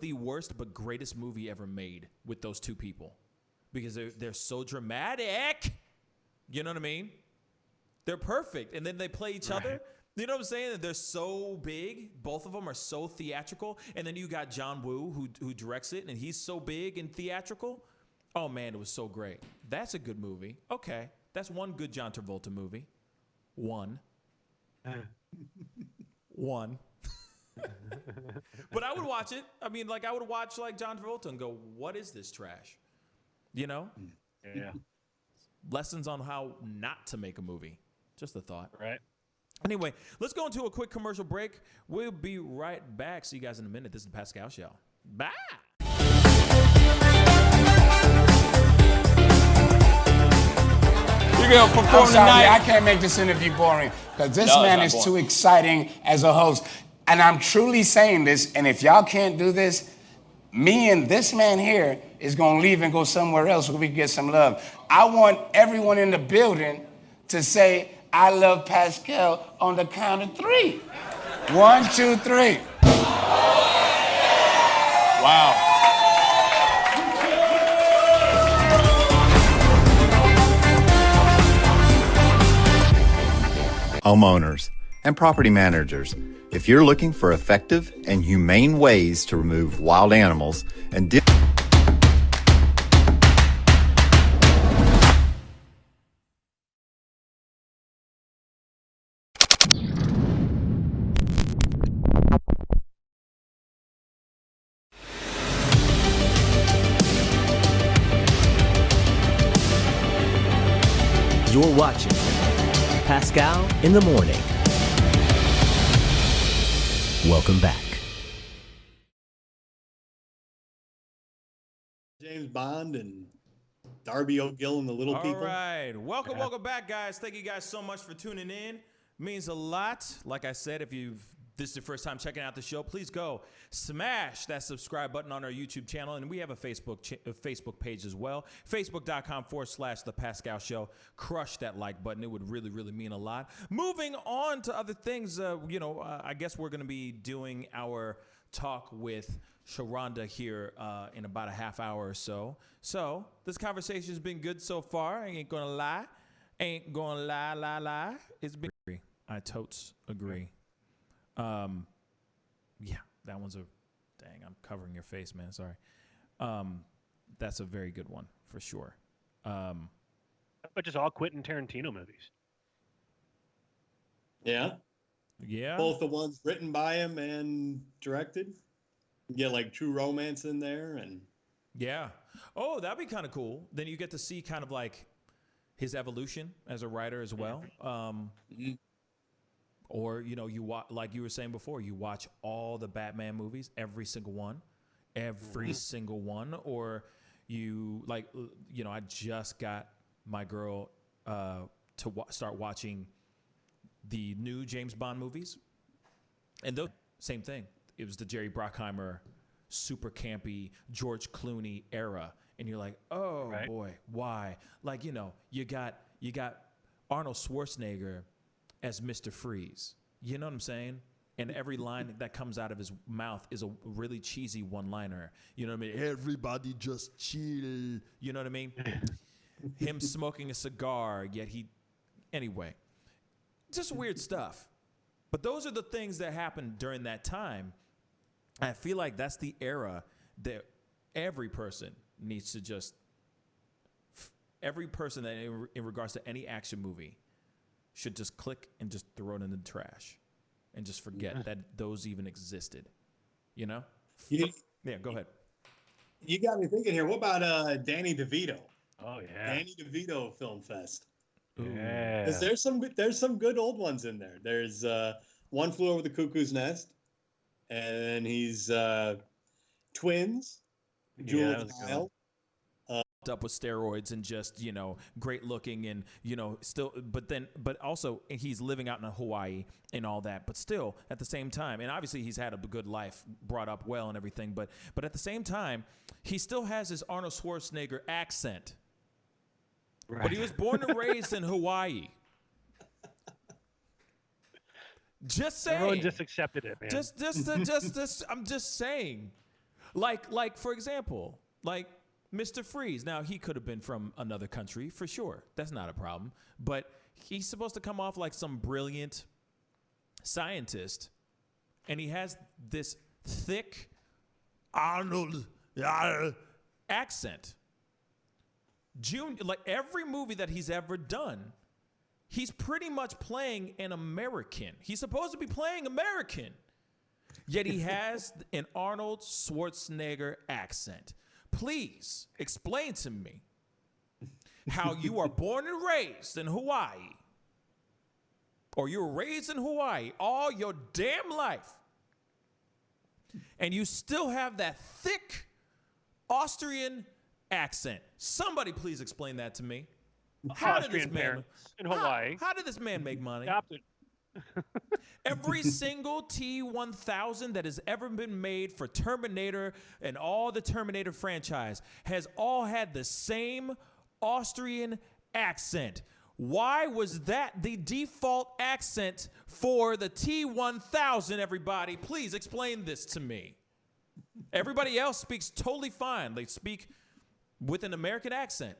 the worst but greatest movie ever made with those two people. Because they're so dramatic. You know what I mean? They're perfect. And then they play each other. You know what I'm saying? They're so big. Both of them are so theatrical. And then you got John Woo who directs it, and he's so big and theatrical. Oh, man, it was so great. That's a good movie. Okay. That's one good John Travolta movie. One. But I would watch it. I mean, like, I would watch, like, John Travolta and go, what is this trash? You know? Yeah. Lessons on how not to make a movie. Just a thought. Right. Anyway, let's go into a quick commercial break. We'll be right back. See you guys in a minute. This is the Pascal Show. Bye. You're going to perform tonight. I can't make this interview boring because this man is too exciting as a host. And I'm truly saying this, and if y'all can't do this, me and this man here is going to leave and go somewhere else where we can get some love. I want everyone in the building to say, I love Pascal on the count of 3. 1, 2, 3. Wow. Homeowners and property managers, If you're looking for effective and humane ways to remove wild animals and deal You're watching Pascal in the Morning. Welcome back. James Bond and Darby O'Gill and the Little People. All right. Welcome back, guys. Thank you guys so much for tuning in. Means a lot. Like I said, if this is your first time checking out the show, please go smash that subscribe button on our YouTube channel. And we have a Facebook page as well. Facebook.com/The Pascal Show. Crush that like button. It would really, really mean a lot. Moving on to other things, I guess we're going to be doing our talk with Sharronda here in about a half hour or so. So this conversation has been good so far. I ain't going to lie. It's been. I totes agree. Yeah, that one's dang, I'm covering your face, man. Sorry. That's a very good one for sure. But just all Quentin Tarantino movies. Yeah. Yeah. Both the ones written by him and directed. You get like True Romance in there and. Yeah. Oh, that'd be kind of cool. Then you get to see kind of like his evolution as a writer as well. Or, you watch, like you were saying before, you watch all the Batman movies, every single one. Or you, I just got my girl to start watching the new James Bond movies. And those, same thing. It was the Jerry Bruckheimer, super campy, George Clooney era. And you're like, oh, right. Boy, why? Like, you got Arnold Schwarzenegger as Mr. Freeze. You know what I'm saying? And every line that comes out of his mouth is a really cheesy one-liner. You know what I mean? Everybody just chill. You know what I mean? Him smoking a cigar, yet anyway. Just weird stuff. But those are the things that happened during that time. I feel like that's the era that every person needs to every person that in regards to any action movie should just click and just throw it in the trash and just forget that those even existed. Yeah, go ahead. You got me thinking here. What about Danny DeVito? Oh, yeah. Danny DeVito Film Fest. Yeah. 'Cause there's some good old ones in there. There's One Flew Over the Cuckoo's Nest. And he's Twins. Jewel of the Nile. Up with steroids and just great looking and still but also he's living out in Hawaii and all that, but still at the same time, and obviously he's had a good life, brought up well and everything, but at the same time he still has his Arnold Schwarzenegger accent, right. But he was born and raised in Hawaii. Just saying. Everyone just accepted it, man. Just I'm just saying, like for example, like Mr. Freeze. Now, he could have been from another country, for sure. That's not a problem. But he's supposed to come off like some brilliant scientist, and he has this thick Arnold accent. Like every movie that he's ever done, he's pretty much playing an American. He's supposed to be playing American, yet he has an Arnold Schwarzenegger accent. Please explain to me how you are born and raised in Hawaii, or you were raised in Hawaii all your damn life, and you still have that thick Austrian accent. Somebody please explain that to me. How did this man in Hawaii? How did this man make money? Adopted. Every single T-1000 that has ever been made for Terminator and all the Terminator franchise has all had the same Austrian accent. Why was that the default accent for the T-1000, everybody? Please explain this to me. Everybody else speaks totally fine. They speak with an American accent.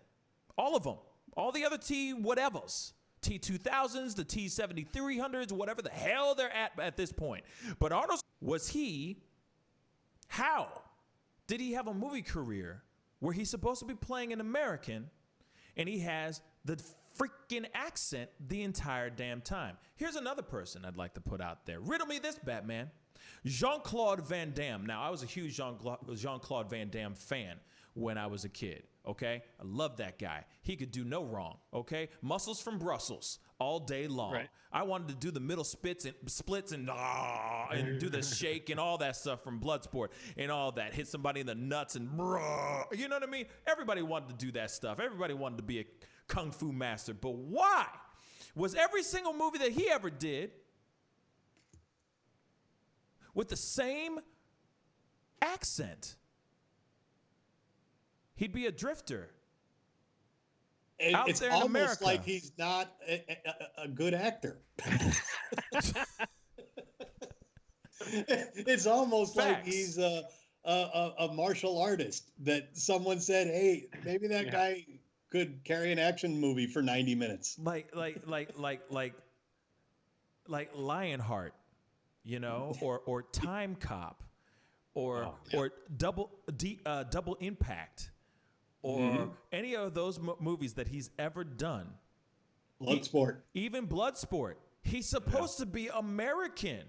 All of them. All the other T-whatevers. T2000s, the T7300s, whatever the hell they're at this point. But Arnold, how did he have a movie career where he's supposed to be playing an American and he has the freaking accent the entire damn time? Here's another person I'd like to put out there. Riddle me this, Batman. Jean-Claude Van Damme. Now, I was a huge Jean-Claude Van Damme fan when I was a kid, okay? I love that guy. He could do no wrong, okay? Muscles from Brussels all day long. Right. I wanted to do the middle splits and do the shake and all that stuff from Bloodsport and all that. Hit somebody in the nuts and you know what I mean? Everybody wanted to do that stuff. Everybody wanted to be a kung fu master. But why was every single movie that he ever did with the same accent? He'd be a drifter. It's almost America. Like he's not a good actor. It's almost like he's a martial artist that someone said, hey, maybe that guy could carry an action movie for 90 minutes. Like Lionheart, you know, or Time Cop, or Double Impact. Or any of those movies that he's ever done. Bloodsport. Even Bloodsport. He's supposed to be American.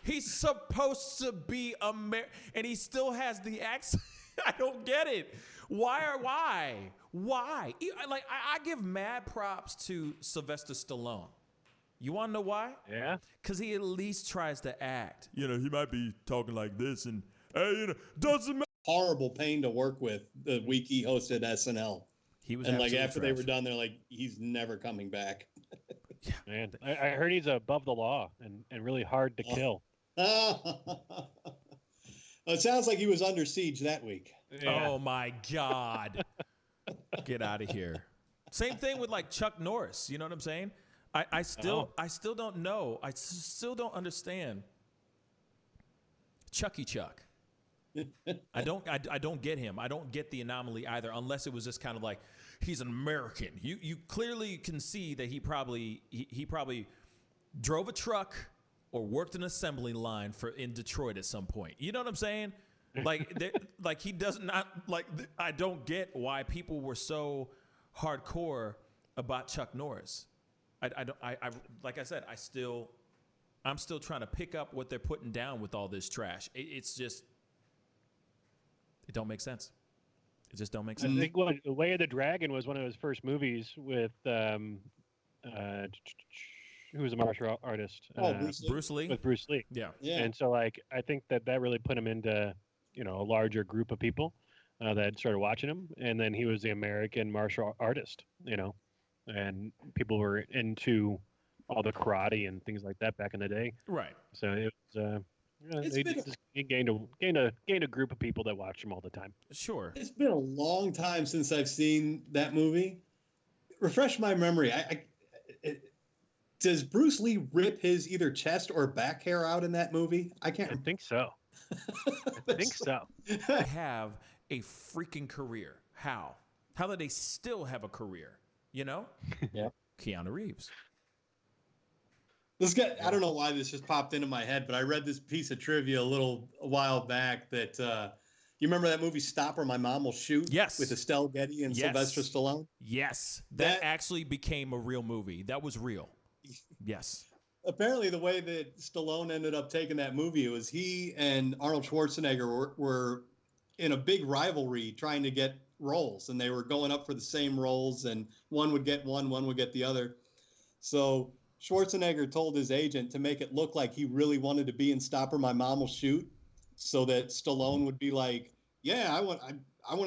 He's supposed to be American. And he still has the accent. I don't get it. Why? Like, I give mad props to Sylvester Stallone. You want to know why? Yeah. Because he at least tries to act. You know, he might be talking like this and, hey, you know, doesn't matter. Horrible pain to work with the week he hosted SNL. He was, and like after they were done, they're like, he's never coming back. Man, I heard he's above the law and really hard to kill. It sounds like he was under siege that week. Yeah. Oh my God! Get out of here. Same thing with like Chuck Norris. You know what I'm saying? I still don't know. I still don't understand Chucky Chuck. I don't get him. I don't get the anomaly either, unless it was just kind of like he's an American. You clearly can see that he probably drove a truck or worked an assembly line in Detroit at some point. You know what I'm saying? Like he does not like. I don't get why people were so hardcore about Chuck Norris. I like I said, I'm still trying to pick up what they're putting down with all this trash. It's just. It don't make sense. It just don't make sense. I think The Way of the Dragon was one of his first movies with who was a martial artist? Bruce Lee. With Bruce Lee. Yeah. And so like I think that really put him into a larger group of people that started watching him, and then he was the American martial artist, and people were into all the karate and things like that back in the day. Right. So it was. He gained a group of people that watch him all the time. Sure. It's been a long time since I've seen that movie. Refresh my memory. Does Bruce Lee rip his either chest or back hair out in that movie? I think so. I think so. They have a freaking career. How do they still have a career? Yeah. Keanu Reeves. This guy, I don't know why this just popped into my head, but I read this piece of trivia a while back that you remember that movie Stop or My Mom Will Shoot? Yes. With Estelle Getty and Sylvester Stallone? Yes. That actually became a real movie. That was real. Yes. Apparently the way that Stallone ended up taking that movie was he and Arnold Schwarzenegger were in a big rivalry trying to get roles, and they were going up for the same roles, and one would get one would get the other. So Schwarzenegger told his agent to make it look like he really wanted to be in Stop or My Mom Will Shoot, so that Stallone would be like, yeah, I want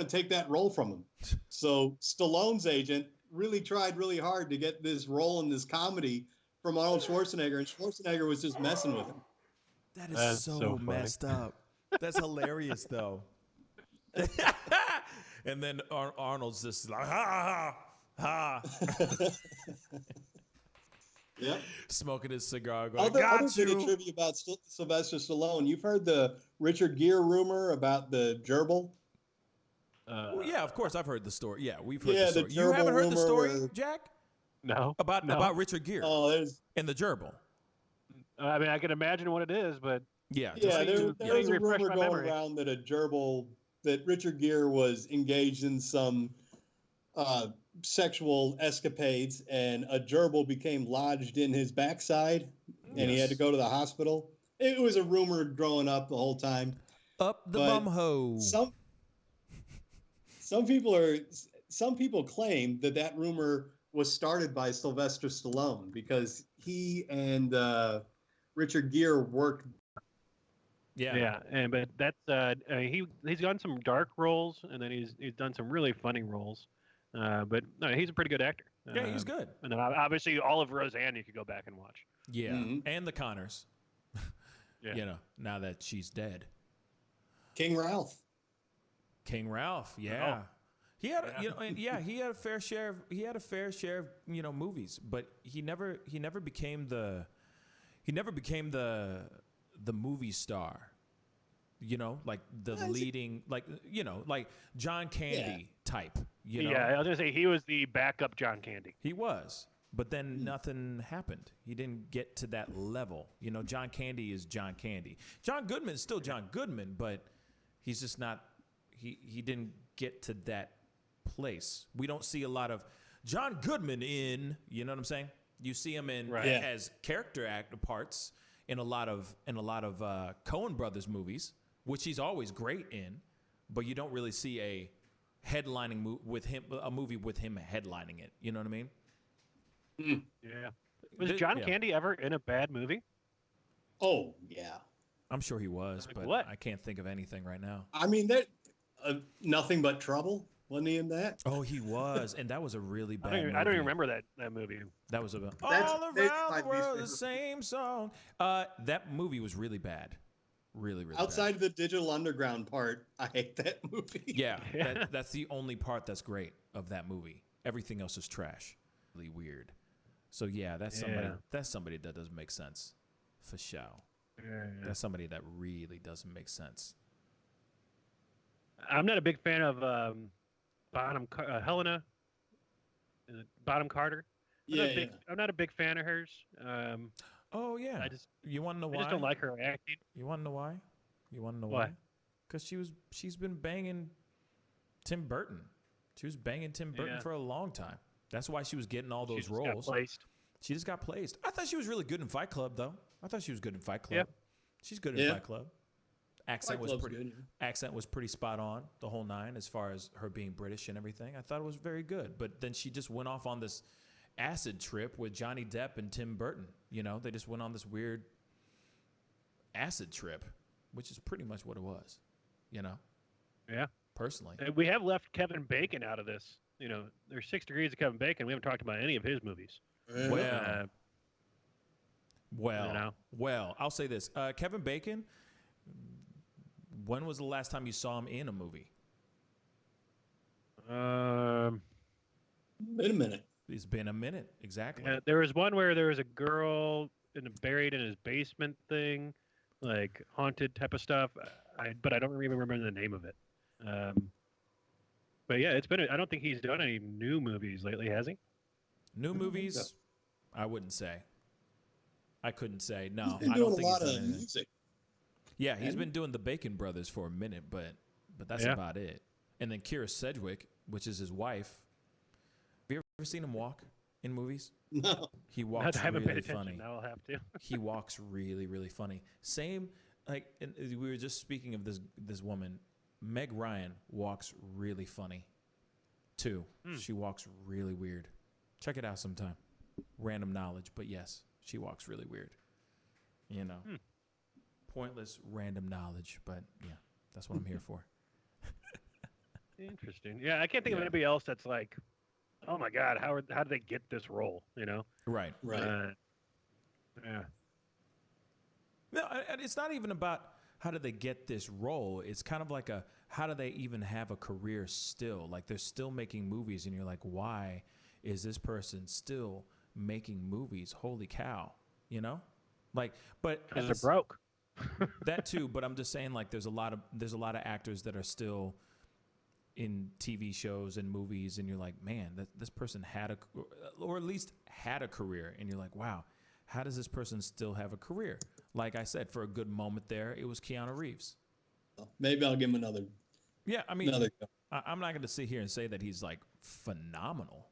to take that role from him. So Stallone's agent really tried really hard to get this role in this comedy from Arnold Schwarzenegger, and Schwarzenegger was just messing with him. That's so messed up. That's hilarious, though. And then Arnold's just like, ha, ha, ha. Yep. Smoking his cigar, going, other bit of trivia about Sylvester Stallone. You've heard the Richard Gere rumor about the gerbil? Well, yeah, of course, I've heard the story. Yeah, we've heard Yeah, the the story. You haven't heard the gerbil story, rumor Jack? No. About Richard Gere there's and the gerbil. I mean, I can imagine what it is, but Yeah, yeah, there was a refresh rumor my going memory. around that that Richard Gere was engaged in some sexual escapades, and a gerbil became lodged in his backside, and he had to go to the hospital. It was a rumor growing up the whole time. Up the But bum hole. Some people claim that rumor was started by Sylvester Stallone because he and Richard Gere worked. Yeah, but that's he's done some dark roles, and then he's done some really funny roles. But no, he's a pretty good actor. Yeah, he's good. And then obviously all of Roseanne you could go back and watch. Yeah, and the Connors. Yeah. You know, now that she's dead. King Ralph, yeah. He had, he had a fair share. Of movies, but he never became the movie star. You know, like the leading, like John Candy type. You know? Yeah, I was gonna say he was the backup John Candy. He was, but then nothing happened. He didn't get to that level. You know, John Candy is John Candy. John Goodman is still John Goodman, but he's just not. He didn't get to that place. We don't see a lot of John Goodman in. You know what I'm saying? You see him in as character actor parts in a lot of Coen Brothers movies, which he's always great in, but you don't really see a headlining a movie with him headlining it. You know what I mean? Yeah. Was John Candy ever in a bad movie? Oh yeah, I'm sure he was, but what? I can't think of anything right now. I mean that Nothing But Trouble, wasn't he in that? Oh, he was, and that was a really bad movie. I don't even remember that movie. That was all around the world the same song. That movie was really bad. Really Outside bad. of the Digital Underground part, I hate that movie. Yeah, that's the only part that's great of that movie. Everything else is trash. Really weird. So yeah, that's somebody that doesn't make sense. For sure. Yeah. That's somebody that really doesn't make sense. I'm not a big fan of Helena Bonham Carter. I'm not a big fan of hers. Oh yeah. You want to know why? I just don't like her acting. You want to know why? Why? Because she's been banging Tim Burton. She was banging Tim Burton for a long time. That's why she was getting all those roles. She just got placed. I thought she was really good in Fight Club, though. Yeah. She's good in Fight Club. Accent was pretty spot on the whole nine as far as her being British and everything. I thought it was very good. But then she just went off on this acid trip with Johnny Depp and Tim Burton. You know, they just went on this weird acid trip, which is pretty much what it was. You know? Yeah. Personally. We have left Kevin Bacon out of this. You know, there's 6 degrees of Kevin Bacon. We haven't talked about any of his movies. Well, I'll say this. Kevin Bacon, when was the last time you saw him in a movie? Been a minute. It's been a minute, exactly. There was one where there was a girl buried in his basement thing, like haunted type of stuff. But I don't even remember the name of it. But yeah, I don't think he's done any new movies lately, has he? New movies? I wouldn't say. I couldn't say. No, he's been I don't doing think a lot he's of done anything. music. Yeah, he's been doing the Bacon Brothers for a minute, but that's about it. And then Kira Sedgwick, which is his wife. Have you ever seen him walk in movies? No. He walks I haven't really paid attention. funny. Now I'll have to. He walks really, really funny. Same, like we were just speaking of this woman. Meg Ryan walks really funny, too. She walks really weird. Check it out sometime. Random knowledge, but yes, she walks really weird. You know, pointless random knowledge, but yeah, that's what I'm here for. Interesting. Yeah, I can't think of anybody else that's like, oh my God, how did they get this role? You know? Right. Right. Yeah. No, and it's not even about how do they get this role. It's kind of like how do they even have a career still? Like they're still making movies, and you're like, why is this person still making movies? Holy cow, you know? Like, but because they're broke. That too, but I'm just saying, like, there's a lot of actors that are still in TV shows and movies, and you're like, man, this person had or at least had a career, and you're like, wow, how does this person still have a career? Like I said, for a good moment there, it was Keanu Reeves. Maybe I'll give him another. Yeah, I mean, I'm not going to sit here and say that he's like phenomenal,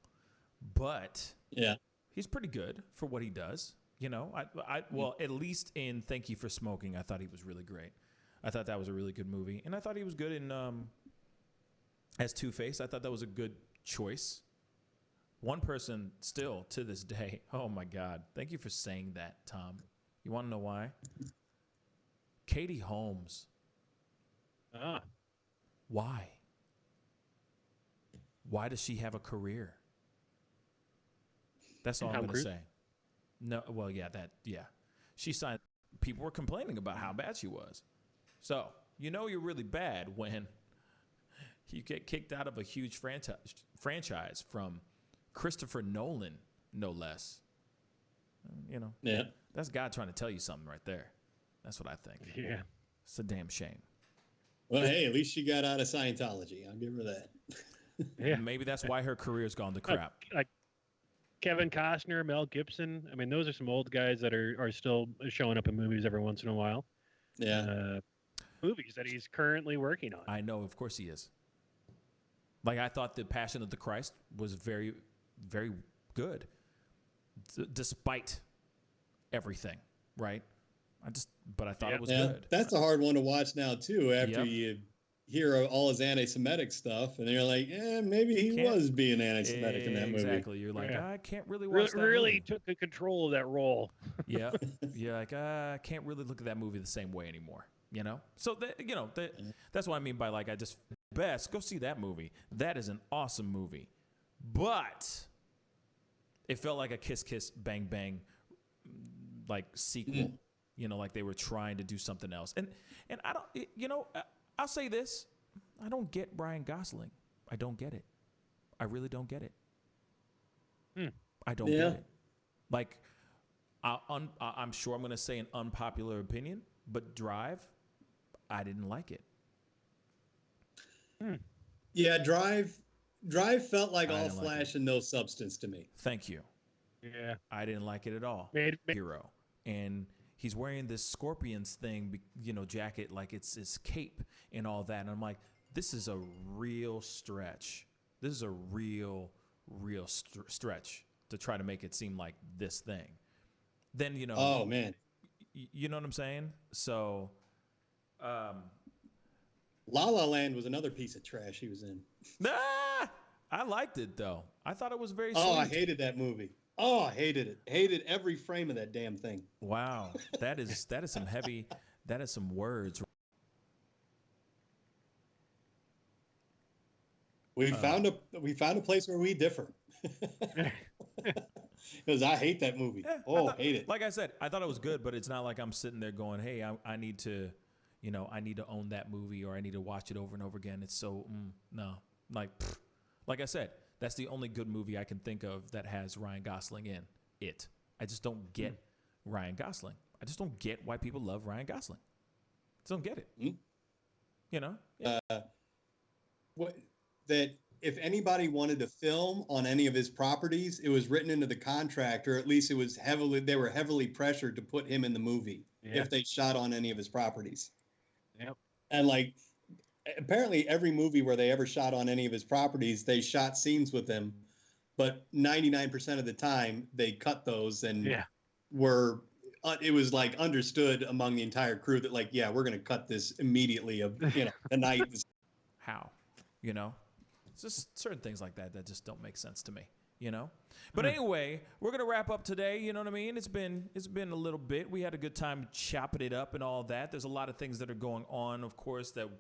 but yeah, he's pretty good for what he does. You know, well, at least in Thank You for Smoking, I thought he was really great. I thought that was a really good movie, and I thought he was good in as Two-Face. I thought that was a good choice. One person still to this day. Oh my God! Thank you for saying that, Tom. You want to know why? Katie Holmes. Why? Why does she have a career? That's all I'm going to say. No, well, yeah. She signed. People were complaining about how bad she was. So you know you're really bad when you get kicked out of a huge franchise from Christopher Nolan, no less. You know, yeah, that's God trying to tell you something right there. That's what I think. Yeah, it's a damn shame. Well, hey, at least she got out of Scientology. I'll give her that. Yeah, maybe that's why her career's gone to crap. Like Kevin Costner, Mel Gibson. I mean, those are some old guys that are still showing up in movies every once in a while. Yeah, movies that he's currently working on. I know, of course he is. Like I thought, The Passion of the Christ was very, very good, despite everything. Right? But I thought it was good. That's a hard one to watch now too. After you hear all his anti-Semitic stuff, and you're like, maybe he was being anti-Semitic in that movie. Exactly. You're like, I can't really watch that really movie. Took the control of that role. Yeah. You're like, I can't really look at that movie the same way anymore. You know? So, that's what I mean by like, go see that movie. That is an awesome movie. But it felt like a Kiss Kiss Bang Bang like sequel. You know, like they were trying to do something else. And I don't, I'll say this. I don't get Ryan Gosling. I don't get it. I really don't get it. I don't get it. Like, I'm sure I'm going to say an unpopular opinion, but Drive, I didn't like it. Yeah, Drive felt like all flash and no substance to me. Thank you. Yeah. I didn't like it at all. Hero. And he's wearing this Scorpions thing, jacket, like it's his cape and all that. And I'm like, this is a real stretch. This is a real stretch to try to make it seem like this thing. Then, oh man, you know what I'm saying? So, La La Land was another piece of trash he was in. I liked it though. I thought it was very sweet. Oh, I hated that movie. Oh, I hated it. Hated every frame of that damn thing. Wow. That is some heavy, that is some words. We found a place where we differ. Because I hate that movie. Hate it. Like I said, I thought it was good, but it's not like I'm sitting there going, hey, I need to, I need to own that movie or I need to watch it over and over again. It's so, no. Like I said, that's the only good movie I can think of that has Ryan Gosling in it. I just don't get Ryan Gosling. I just don't get why people love Ryan Gosling. Just don't get it. That if anybody wanted to film on any of his properties, it was written into the contract, or at least they were heavily pressured to put him in the movie if they shot on any of his properties. Yep. And apparently every movie where they ever shot on any of his properties, they shot scenes with him, but 99% of the time they cut those and it was like understood among the entire crew that we're going to cut this immediately the night. How, it's just certain things like that just don't make sense to me, But anyway, we're going to wrap up today. You know what I mean? It's been a little bit. We had a good time chopping it up and all that. There's a lot of things that are going on, of course, that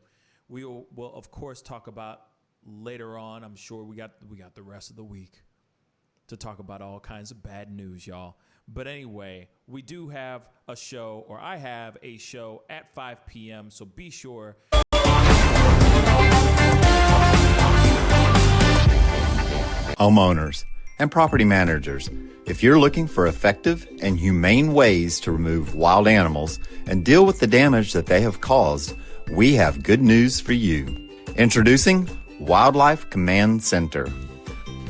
we will of course talk about later on. I'm sure we got the rest of the week to talk about all kinds of bad news, y'all. But anyway, we do have a show, or I have a show at 5 p.m. So be sure. Homeowners and property managers, if you're looking for effective and humane ways to remove wild animals and deal with the damage that they have caused, we have good news for you. Introducing Wildlife Command Center.